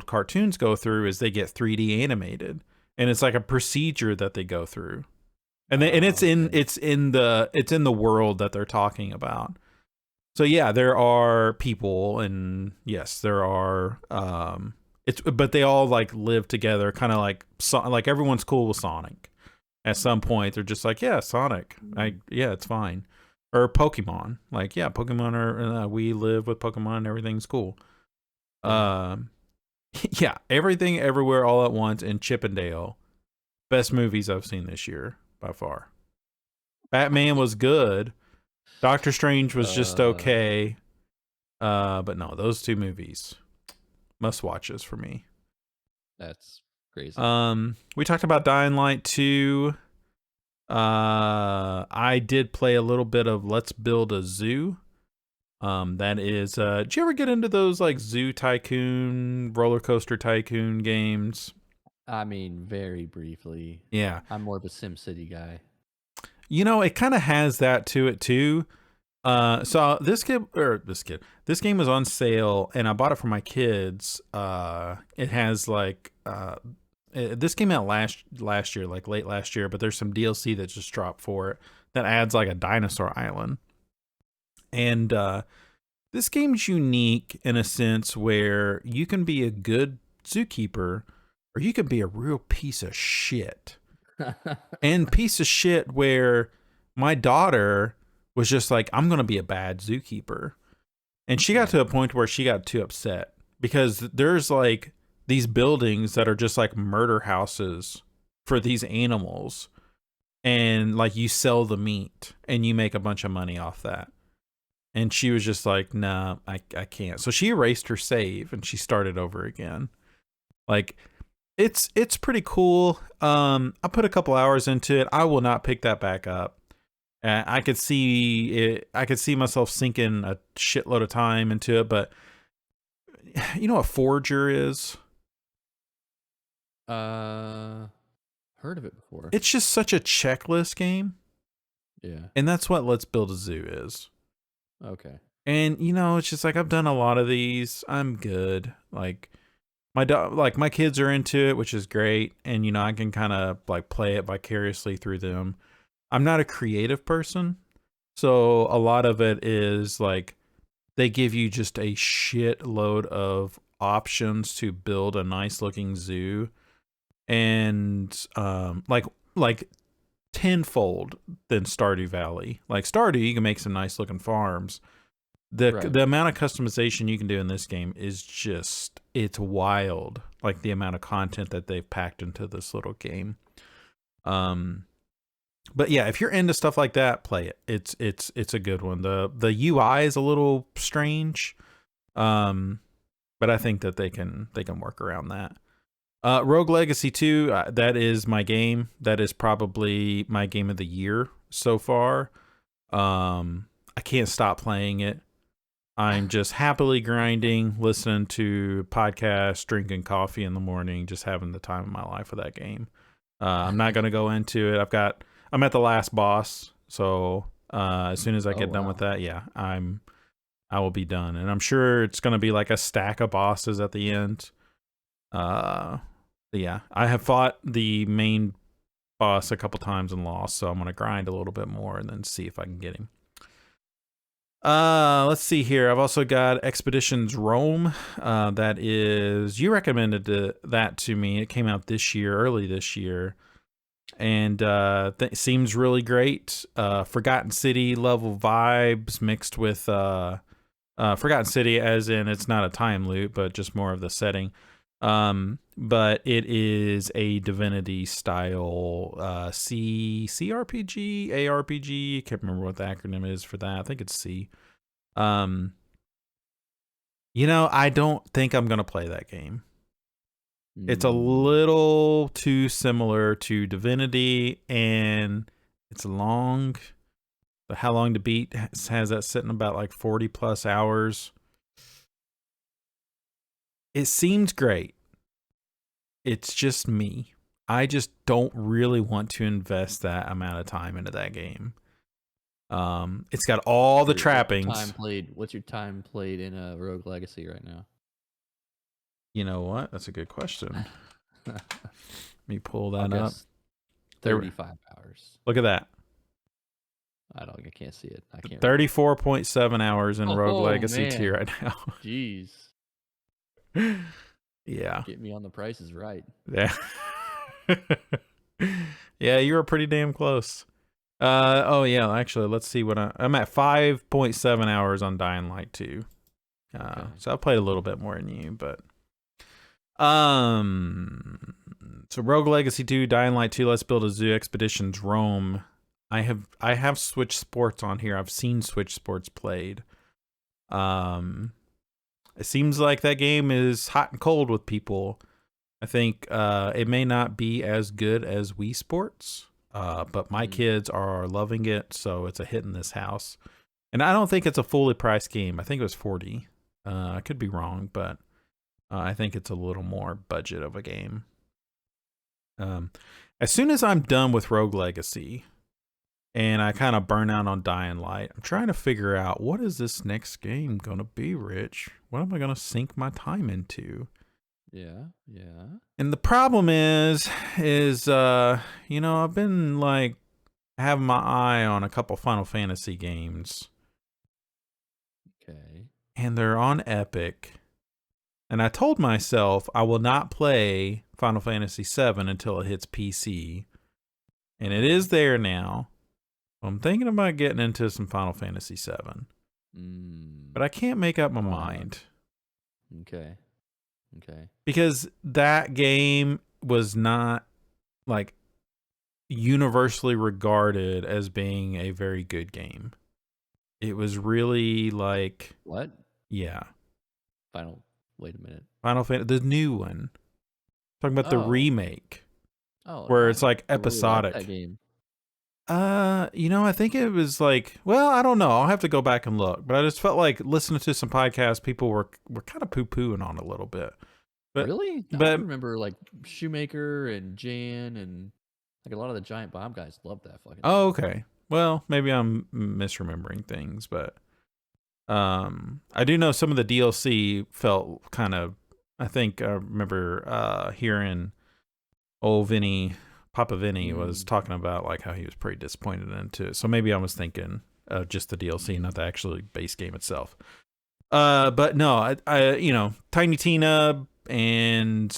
cartoons go through is they get 3D animated, and it's like a procedure that they go through, and it's in the world that they're talking about. So yeah, there are people, and yes, there are. But they all like live together, kind of like everyone's cool with Sonic. At some point, they're just like, yeah, Sonic. Yeah, it's fine. Or Pokemon, like yeah, Pokemon are we live with Pokemon. Everything's cool. Yeah, Everything Everywhere All at Once and Chippendale, best movies I've seen this year by far. Batman was good. Doctor Strange was just okay. But no, those two movies, must watches for me. That's crazy. We talked about Dying Light 2. I did play a little bit of Let's Build a Zoo. That is, did you ever get into those like Zoo Tycoon, Roller Coaster Tycoon games? I mean, very briefly. Yeah. I'm more of a SimCity guy. It kind of has that to it too. So this game was on sale, and I bought it for my kids. It has like this came out last year, like late last year, but there's some DLC that just dropped for it that adds like a dinosaur island. And this game's unique in a sense where you can be a good zookeeper or you can be a real piece of shit. And piece of shit where my daughter was just like, I'm going to be a bad zookeeper. And she got to a point where she got too upset because there's like these buildings that are just like murder houses for these animals. And like you sell the meat and you make a bunch of money off that. And she was just like, nah, I can't. So she erased her save and she started over again. Like, it's pretty cool. I put a couple hours into it. I will not pick that back up. I could see it. I could see myself sinking a shitload of time into it. But you know what Forger is? Heard of it before. It's just such a checklist game. Yeah. And that's what Let's Build a Zoo is. Okay. And it's just like I've done a lot of these. I'm good. Like my kids are into it, which is great, and I can kind of like play it vicariously through them. I'm not a creative person, so a lot of it is like they give you just a shitload of options to build a nice looking zoo, and like tenfold than Stardew Valley. Like Stardew, you can make some nice looking farms. The amount of customization you can do in this game is just, it's wild. Like the amount of content that they've packed into this little game. But yeah, if you're into stuff like that, play it. It's a good one. The UI is a little strange. But I think that they can work around that. Rogue Legacy 2, that is my game. That is probably my game of the year so far. I can't stop playing it. I'm just happily grinding, listening to podcasts, drinking coffee in the morning, just having the time of my life with that game. I'm not going to go into it. I'm at the last boss, so as soon as I get done with that, yeah, I will be done. And I'm sure it's going to be like a stack of bosses at the end. Yeah, I have fought the main boss a couple times and lost, so I'm going to grind a little bit more and then see if I can get him. Let's see here. I've also got Expeditions Rome. That is, you recommended that to me. It came out early this year, and seems really great. Forgotten City level vibes mixed with Forgotten City, as in it's not a time loop, but just more of the setting. But it is a Divinity style CRPG, ARPG. Can't remember what the acronym is for that. I think it's C. I don't think I'm gonna play that game. It's a little too similar to Divinity, and it's long. But how long to beat has that sitting about like 40 plus hours. It seems great. It's just me. I just don't really want to invest that amount of time into that game. It's got all the trappings. What's your time played in a Rogue Legacy right now? You know what? That's a good question. Let me pull that up. 35 hours. Look at that. I can't see it. I can't. 34.7 hours in Rogue Legacy 2 right now. Jeez. Yeah. Get me on the prices right. Yeah. Yeah, you were pretty damn close. Oh yeah, actually, let's see what I'm at 5.7 hours on Dying Light 2. Okay. So I played a little bit more than you, but so Rogue Legacy 2, Dying Light 2, Let's Build a Zoo, Expeditions Rome. I have Switch Sports on here. I've seen Switch Sports played. It seems like that game is hot and cold with people. I think it may not be as good as Wii Sports, but my kids are loving it, so it's a hit in this house. And I don't think it's a fully priced game. I think it was $40. I could be wrong, but I think it's a little more budget of a game. As soon as I'm done with Rogue Legacy, and I kind of burn out on Dying Light, I'm trying to figure out, what is this next game going to be, Rich? What am I going to sink my time into? Yeah. And the problem is I've been like having my eye on a couple Final Fantasy games. Okay. And they're on Epic. And I told myself I will not play Final Fantasy VII until it hits PC. And it is there now. I'm thinking about getting into some Final Fantasy VII. But I can't make up my mind. Okay. Because that game was not like universally regarded as being a very good game. It was really like, what? Yeah. Wait a minute. Final Fantasy, the new one. Talking about the remake. Where it's like episodic. Really like that game. I think it was like, well, I don't know. I'll have to go back and look. But I just felt like listening to some podcasts, people were kind of poo-pooing on it a little bit. But, really? But I remember like Shoemaker and Jan and like a lot of the Giant Bomb guys loved that fucking thing. Okay. Well, maybe I'm misremembering things, but I do know some of the DLC felt kind of, I think I remember hearing old Papa Vinny was talking about like how he was pretty disappointed into it. So maybe I was thinking of just the DLC, not the actual base game itself. But no, I Tiny Tina and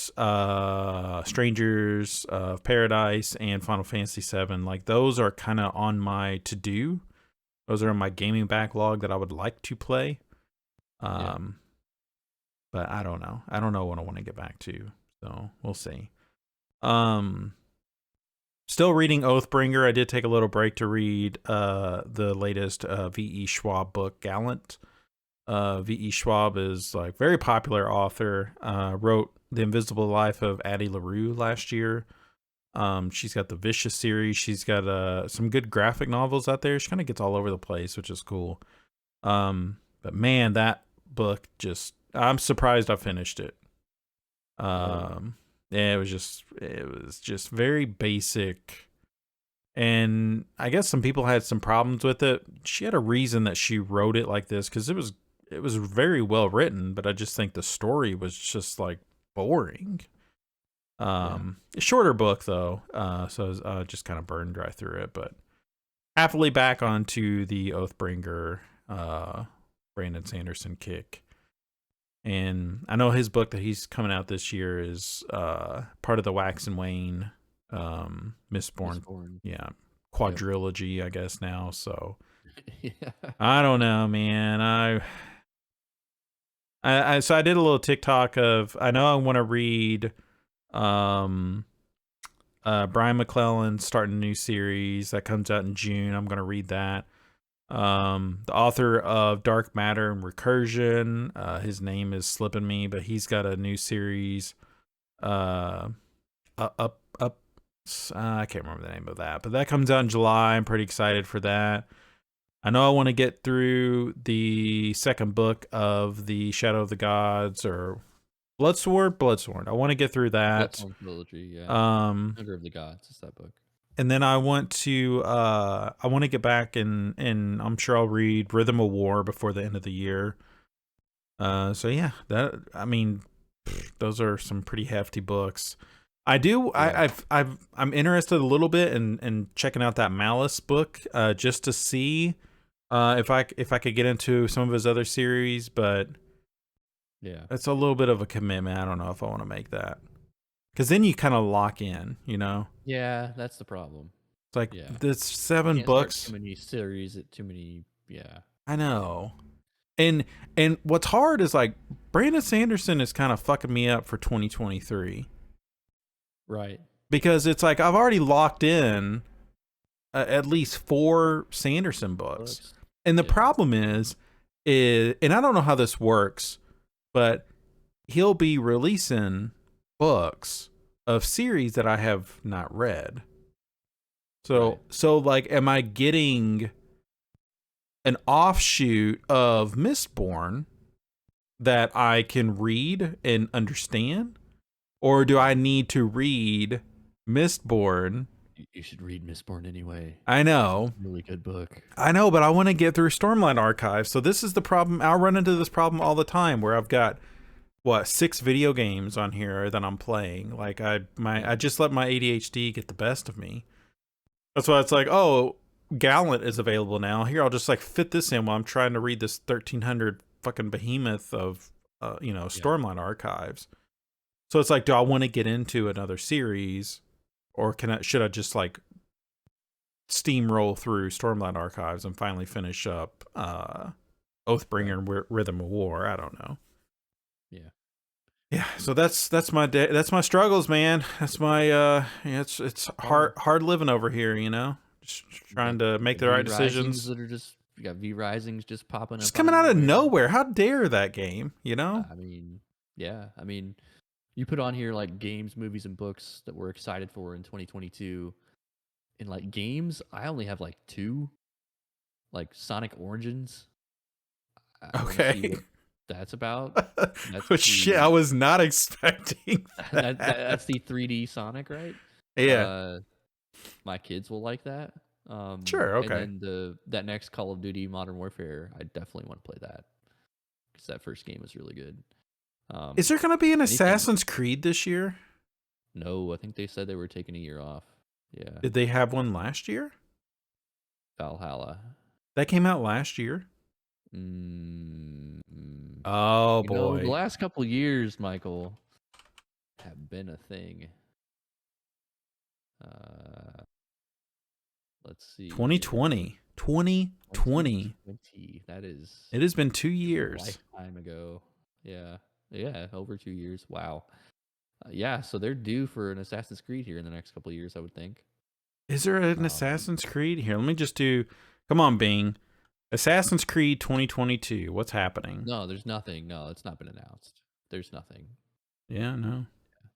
Strangers of Paradise and Final Fantasy VII, like those are kind of on my to-do. Those are in my gaming backlog that I would like to play. But I don't know. I don't know what I want to get back to. So we'll see. Still reading Oathbringer. I did take a little break to read the latest V.E. Schwab book, Gallant. V.E. Schwab is like very popular author. Wrote The Invisible Life of Addie LaRue last year. She's got the Vicious series. She's got some good graphic novels out there. She kind of gets all over the place, which is cool. But man, that book I'm surprised I finished it. Yeah, it was just very basic. And I guess some people had some problems with it. She had a reason that she wrote it like this, because it was very well written, but I just think the story was just like boring. Shorter book though, so I just kind of burned dry through it, but happily back onto the Oathbringer. Brandon Sanderson kick. And I know his book that he's coming out this year is part of the Wax and Wayne Mistborn. Yeah, quadrilogy, I guess now. So Yeah. I don't know, man. So I did a little TikTok of I know I want to read Brian McClellan starting a new series that comes out in June. I'm going to read that. The author of Dark Matter and Recursion, his name is slipping me, but he's got a new series. I can't remember the name of that, but that comes out in July. I'm pretty excited for that. I know I want to get through the second book of the Shadow of the Gods or Bloodsworn. I want to get through that. Bloodsworn trilogy, yeah. Hunger of the Gods is that book. And then I want to get back and I'm sure I'll read Rhythm of War before the end of the year. So yeah, those are some pretty hefty books. I do. Yeah. I'm interested a little bit in checking out that Malice book, just to see if I could get into some of his other series, but yeah, it's a little bit of a commitment. I don't know if I want to make that. Because then you kind of lock in, you know? Yeah, that's the problem. It's like, there's 7 books. Too many series, too many, yeah. I know. And what's hard is, like, Brandon Sanderson is kind of fucking me up for 2023. Right. Because it's like, I've already locked in at least 4 Sanderson books. And the problem is, and I don't know how this works, but he'll be releasing books of series that I have not read. So like, am I getting an offshoot of Mistborn that I can read and understand? Or do I need to read Mistborn? You should read Mistborn anyway. I know. It's a really good book. I know, but I want to get through Stormlight Archive. So this is the problem. I'll run into this problem all the time where I've got 6 video games on here that I'm playing. Like I just let my ADHD get the best of me. That's why it's like, oh, Gallant is available now. Here, I'll just like fit this in while I'm trying to read this 1300 fucking behemoth of Stormlight Archives. So it's like, do I want to get into another series, or should I just like steamroll through Stormlight Archives and finally finish up Oathbringer and Rhythm of War? I don't know. Yeah, so that's my day. That's my struggles, man. That's my it's hard living over here, you know. Just trying to make the right decisions. That are just you got V Risings just popping up. Just coming out of nowhere. How dare that game, you know? I mean, you put on here like games, movies, and books that we're excited for in 2022. And like games, I only have like 2. Like Sonic Origins. Okay. That's about. But shit, I was not expecting that. That's the 3D Sonic, right? Yeah. My kids will like that. Sure, okay. And then that next Call of Duty Modern Warfare, I definitely want to play that because that first game was really good. Is there going to be an Assassin's Creed this year? No, I think they said they were taking a year off. Yeah. Did they have one last year? Valhalla. That came out last year? Oh, boy. The last couple years, Michael, have been a thing. Let's see. 2020. 2020. That is. It has been 2 years. A lifetime ago. Yeah. Yeah, over 2 years. Wow. So they're due for an Assassin's Creed here in the next couple of years, I would think. Is there an Assassin's Creed? Here, let me just do... Come on, Bing. Assassin's Creed 2022. What's happening? No, there's nothing. No, it's not been announced. There's nothing. Yeah, no.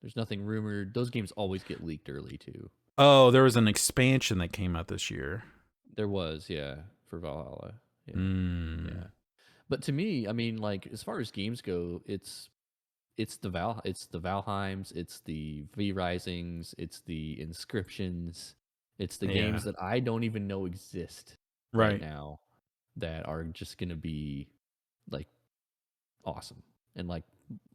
There's nothing rumored. Those games always get leaked early, too. Oh, there was an expansion that came out this year. There was, yeah, for Valhalla. Yeah. Yeah. But to me, I mean, like, as far as games go, it's the Valheims, it's the V Risings, it's the Inscriptions, it's the games that I don't even know exist right now that are just gonna be like awesome and like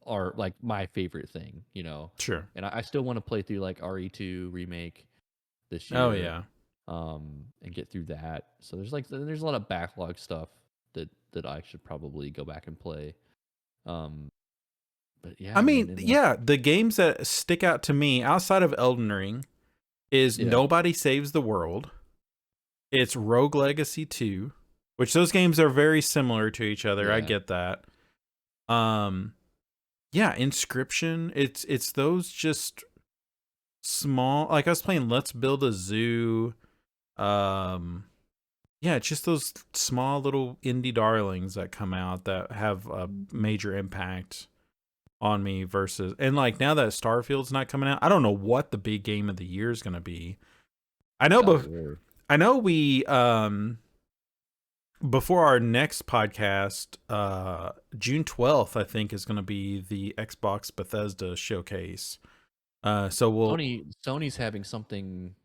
are like my favorite thing, you know. Sure. And I still want to play through like RE2 remake this year. Oh yeah. And get through that. So there's a lot of backlog stuff that I should probably go back and play. But yeah, I man, mean, and like yeah, the games that stick out to me outside of Elden Ring is yeah, Nobody Saves the World. It's Rogue Legacy 2, which those games are very similar to each other. I yeah, get that. Yeah, Inscription. It's those just small. Like I was playing Let's Build a Zoo. Yeah, it's just those small little indie darlings that come out that have a major impact on me versus, and like now that Starfield's not coming out, I don't know what the big game of the year is going to be. I know, God of War. I know we before our next podcast, June 12th, I think, is going to be the Xbox Bethesda showcase. So we'll. Sony's having something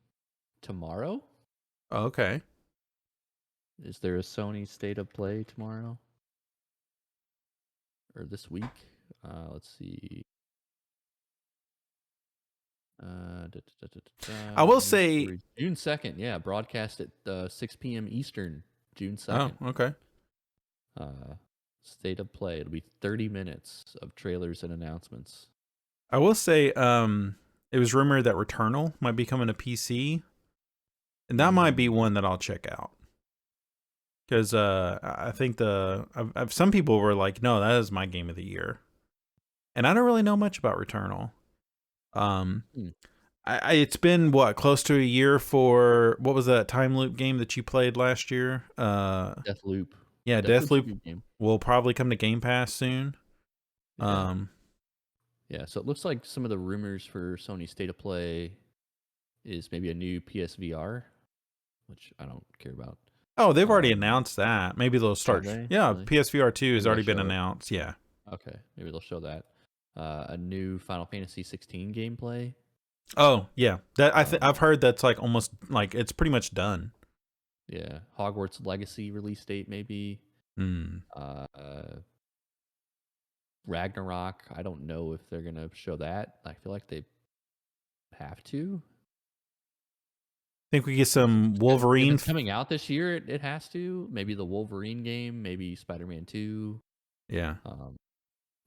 tomorrow. Okay. Is there a Sony State of Play tomorrow or this week? Let's see. I will News say. story. June 2nd. Yeah, broadcast at 6 p.m. Eastern, June Oh, 2nd. okay. State of Play. It'll be 30 minutes of trailers and announcements. I will say. It was rumored that Returnal might be coming to PC, and that might be one that I'll check out. Because I think some people were like, no, that is my game of the year, and I don't really know much about Returnal. It's been close to a year for what was that time loop game that you played last year? Deathloop. Yeah, Deathloop's a Deathloop good game. will probably come to Game Pass soon. Yeah. Yeah, so it looks like some of the rumors for Sony State of Play is maybe a new PSVR, which I don't care about. Oh, they've already announced that. Maybe they'll start. Yeah, really? PSVR 2 has Maybe already they'll been show it. announced. Yeah. Okay, maybe they'll show that. A new Final Fantasy 16 gameplay. Oh, yeah. That I've heard that's like almost like it's pretty much done. Yeah, Hogwarts Legacy release date maybe. Ragnarok. I don't know if they're gonna show that. I feel like they have to. Think we get some If Wolverine. it's coming out this year, it has to. Maybe the Wolverine game. Maybe Spider-Man 2. Yeah.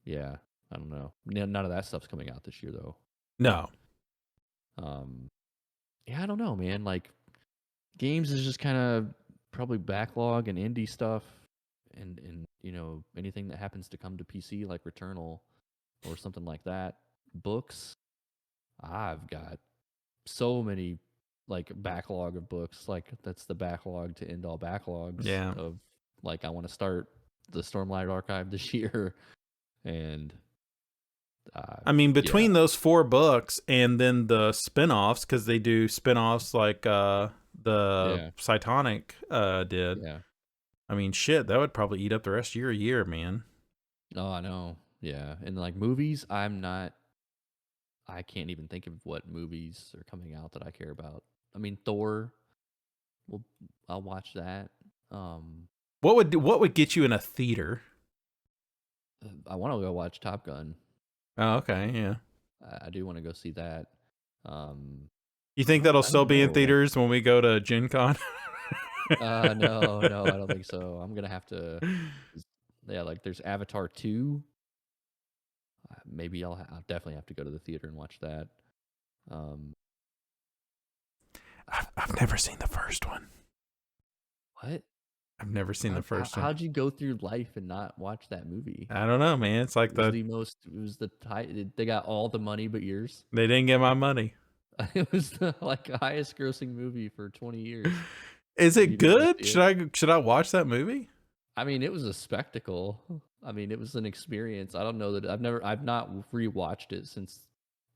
Yeah. I don't know. None of that stuff's coming out this year though. No. Yeah, I don't know, man. Like games is just kind of probably backlog and indie stuff, and anything that happens to come to PC like Returnal or something like that. Books, I've got so many like backlog of books. Like that's the backlog to end all backlogs. Yeah. Of like I want to start the Stormlight Archive this year, and I mean, between those 4 books and then the spin-offs, because they do spin-offs like the Cytonic did. Yeah. I mean, shit, that would probably eat up the rest of your year, man. Oh, I know. Yeah. And like movies, I can't even think of what movies are coming out that I care about. I mean, Thor, I'll watch that. What would get you in a theater? I want to go watch Top Gun. Oh, okay, yeah. I do want to go see that. You think that'll still be in theaters when we go to Gen Con? No, I don't think so. I'm gonna have to. Yeah, like there's Avatar 2. Maybe I'll definitely have to go to the theater and watch that. I've never seen the first one. What? I've never seen the first one. How'd you go through life and not watch that movie? I don't know, man. It's like It was the they got all the money but yours. They didn't get my money. It was the highest grossing movie for 20 years. Is it good? Should I watch that movie? I mean, it was a spectacle. I mean, it was an experience. I don't know that I've not rewatched it since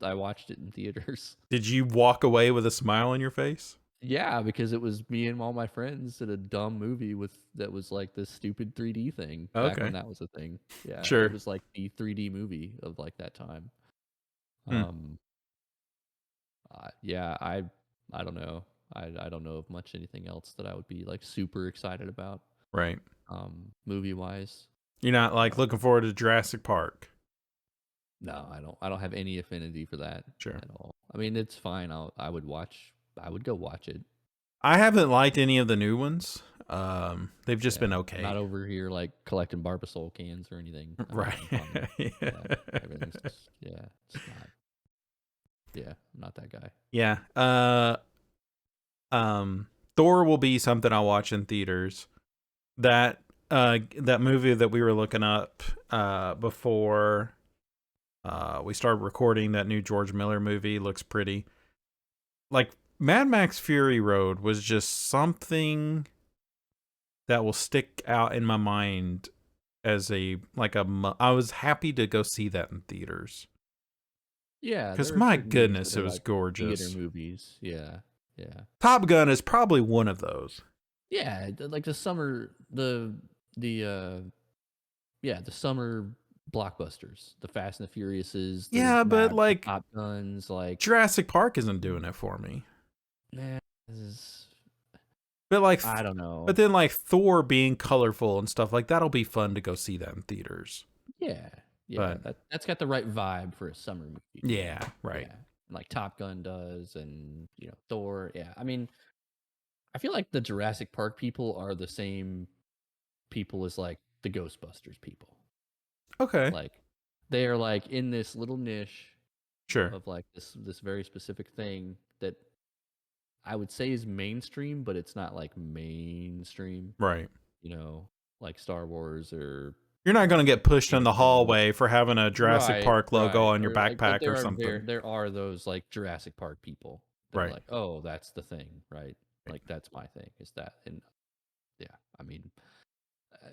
I watched it in theaters. Did you walk away with a smile on your face? Yeah, because it was me and all my friends at a dumb movie that was like this stupid 3D thing back when that was a thing. Yeah, sure. It was like the 3D movie of like that time. Yeah, I don't know. I don't know of much anything else that I would be like super excited about. Right. Movie wise. You're not like looking forward to Jurassic Park. No, I don't have any affinity for that at all. I mean, it's fine. I would go watch it. I haven't liked any of the new ones. They've just been I'm okay. not over here like collecting Barbasol cans or anything. Right. Yeah, everything's just, it's not. Yeah, I'm not that guy. Yeah. Thor will be something I'll watch in theaters. That movie that we were looking up before we started recording, that new George Miller movie, looks pretty. Like Mad Max Fury Road was just something that will stick out in my mind as I was happy to go see that in theaters. Yeah, Because there are my certain movies goodness, that it are was like theater gorgeous. movies. Yeah, yeah, Top Gun is probably one of those. yeah. Like the summer, the the summer blockbusters, the Fast and the Furiouses, the Yeah, but Mavs, the like Top Guns, like Jurassic Park isn't doing it for me. man, this is, But I don't but know. then like Thor being colorful and stuff like that'll be fun to go see that in theaters. Yeah, yeah, But that's got the right vibe for a summer movie. yeah, right. Yeah, like Top Gun does, and Thor. Yeah, I mean, I feel like the Jurassic Park people are the same people as like the Ghostbusters people. Okay. Like they are like in this little niche Sure. of like this very specific thing that I would say is mainstream, but it's not like mainstream, Right. like Star Wars or You're not going to get pushed Game in of the Thrones. hallway for having a Jurassic Right, Park logo right. on your Or like, but backpack or something. there are those like Jurassic Park people that are Right. like, oh, that's the thing, right? Right. Like that's my thing. Is that? And yeah, I mean, uh,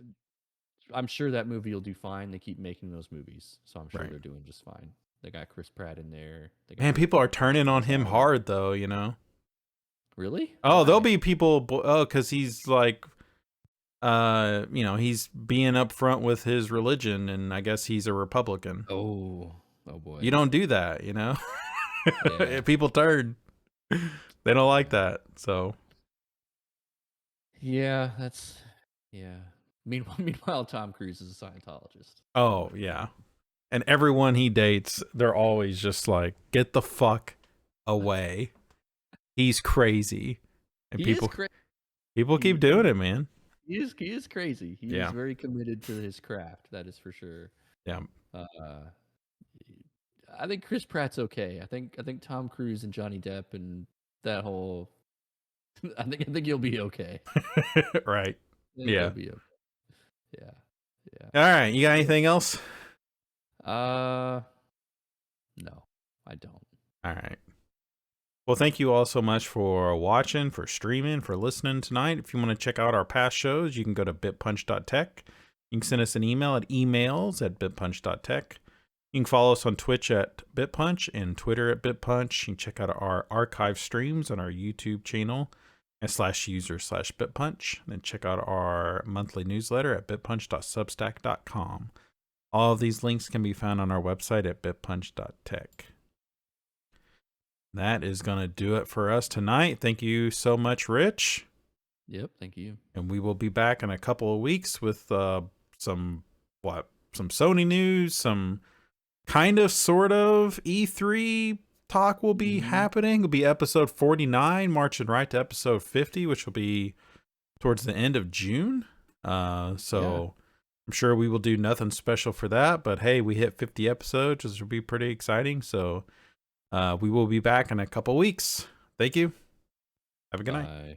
I'm sure that movie will do fine. They keep making those movies, so I'm sure Right. they're doing just fine. They got Chris Pratt in there. They Man, got people are turning on him Gonzalez. hard though, you know. Really? Oh, there'll Why? be people cuz he's like he's being upfront with his religion, and I guess he's a Republican. Oh, oh boy. You don't do that, you know. Yeah. People turn. They don't like that. So, Yeah, that's yeah. Meanwhile, Tom Cruise is a Scientologist. oh yeah. And everyone he dates, they're always just like, "Get the fuck away. He's crazy." And He is crazy. people keep doing it, man. He is crazy. He is very committed to his craft. That is for sure. Yeah. I think Chris Pratt's okay. I think Tom Cruise and Johnny Depp and that whole. I think you'll be okay. Right. You'll be okay. Yeah. Yeah. All right. You got anything else? No, I don't. All right. Well, thank you all so much for watching, for streaming, for listening tonight. If you want to check out our past shows, you can go to bitpunch.tech. You can send us an email at emails@bitpunch.tech. You can follow us on Twitch at BitPunch and Twitter at BitPunch. You can check out our archive streams on our YouTube channel /user/BitPunch. And then check out our monthly newsletter at bitpunch.substack.com. All of these links can be found on our website at bitpunch.tech. That is going to do it for us tonight. Thank you so much, Rich. Yep, thank you. And we will be back in a couple of weeks with some Sony news, some kind of sort of E3 talk will be happening. It'll be episode 49, marching right to episode 50, which will be towards the end of June. I'm sure we will do nothing special for that, but hey, we hit 50 episodes, which will be pretty exciting. So we will be back in a couple weeks. Thank you. Have a good night.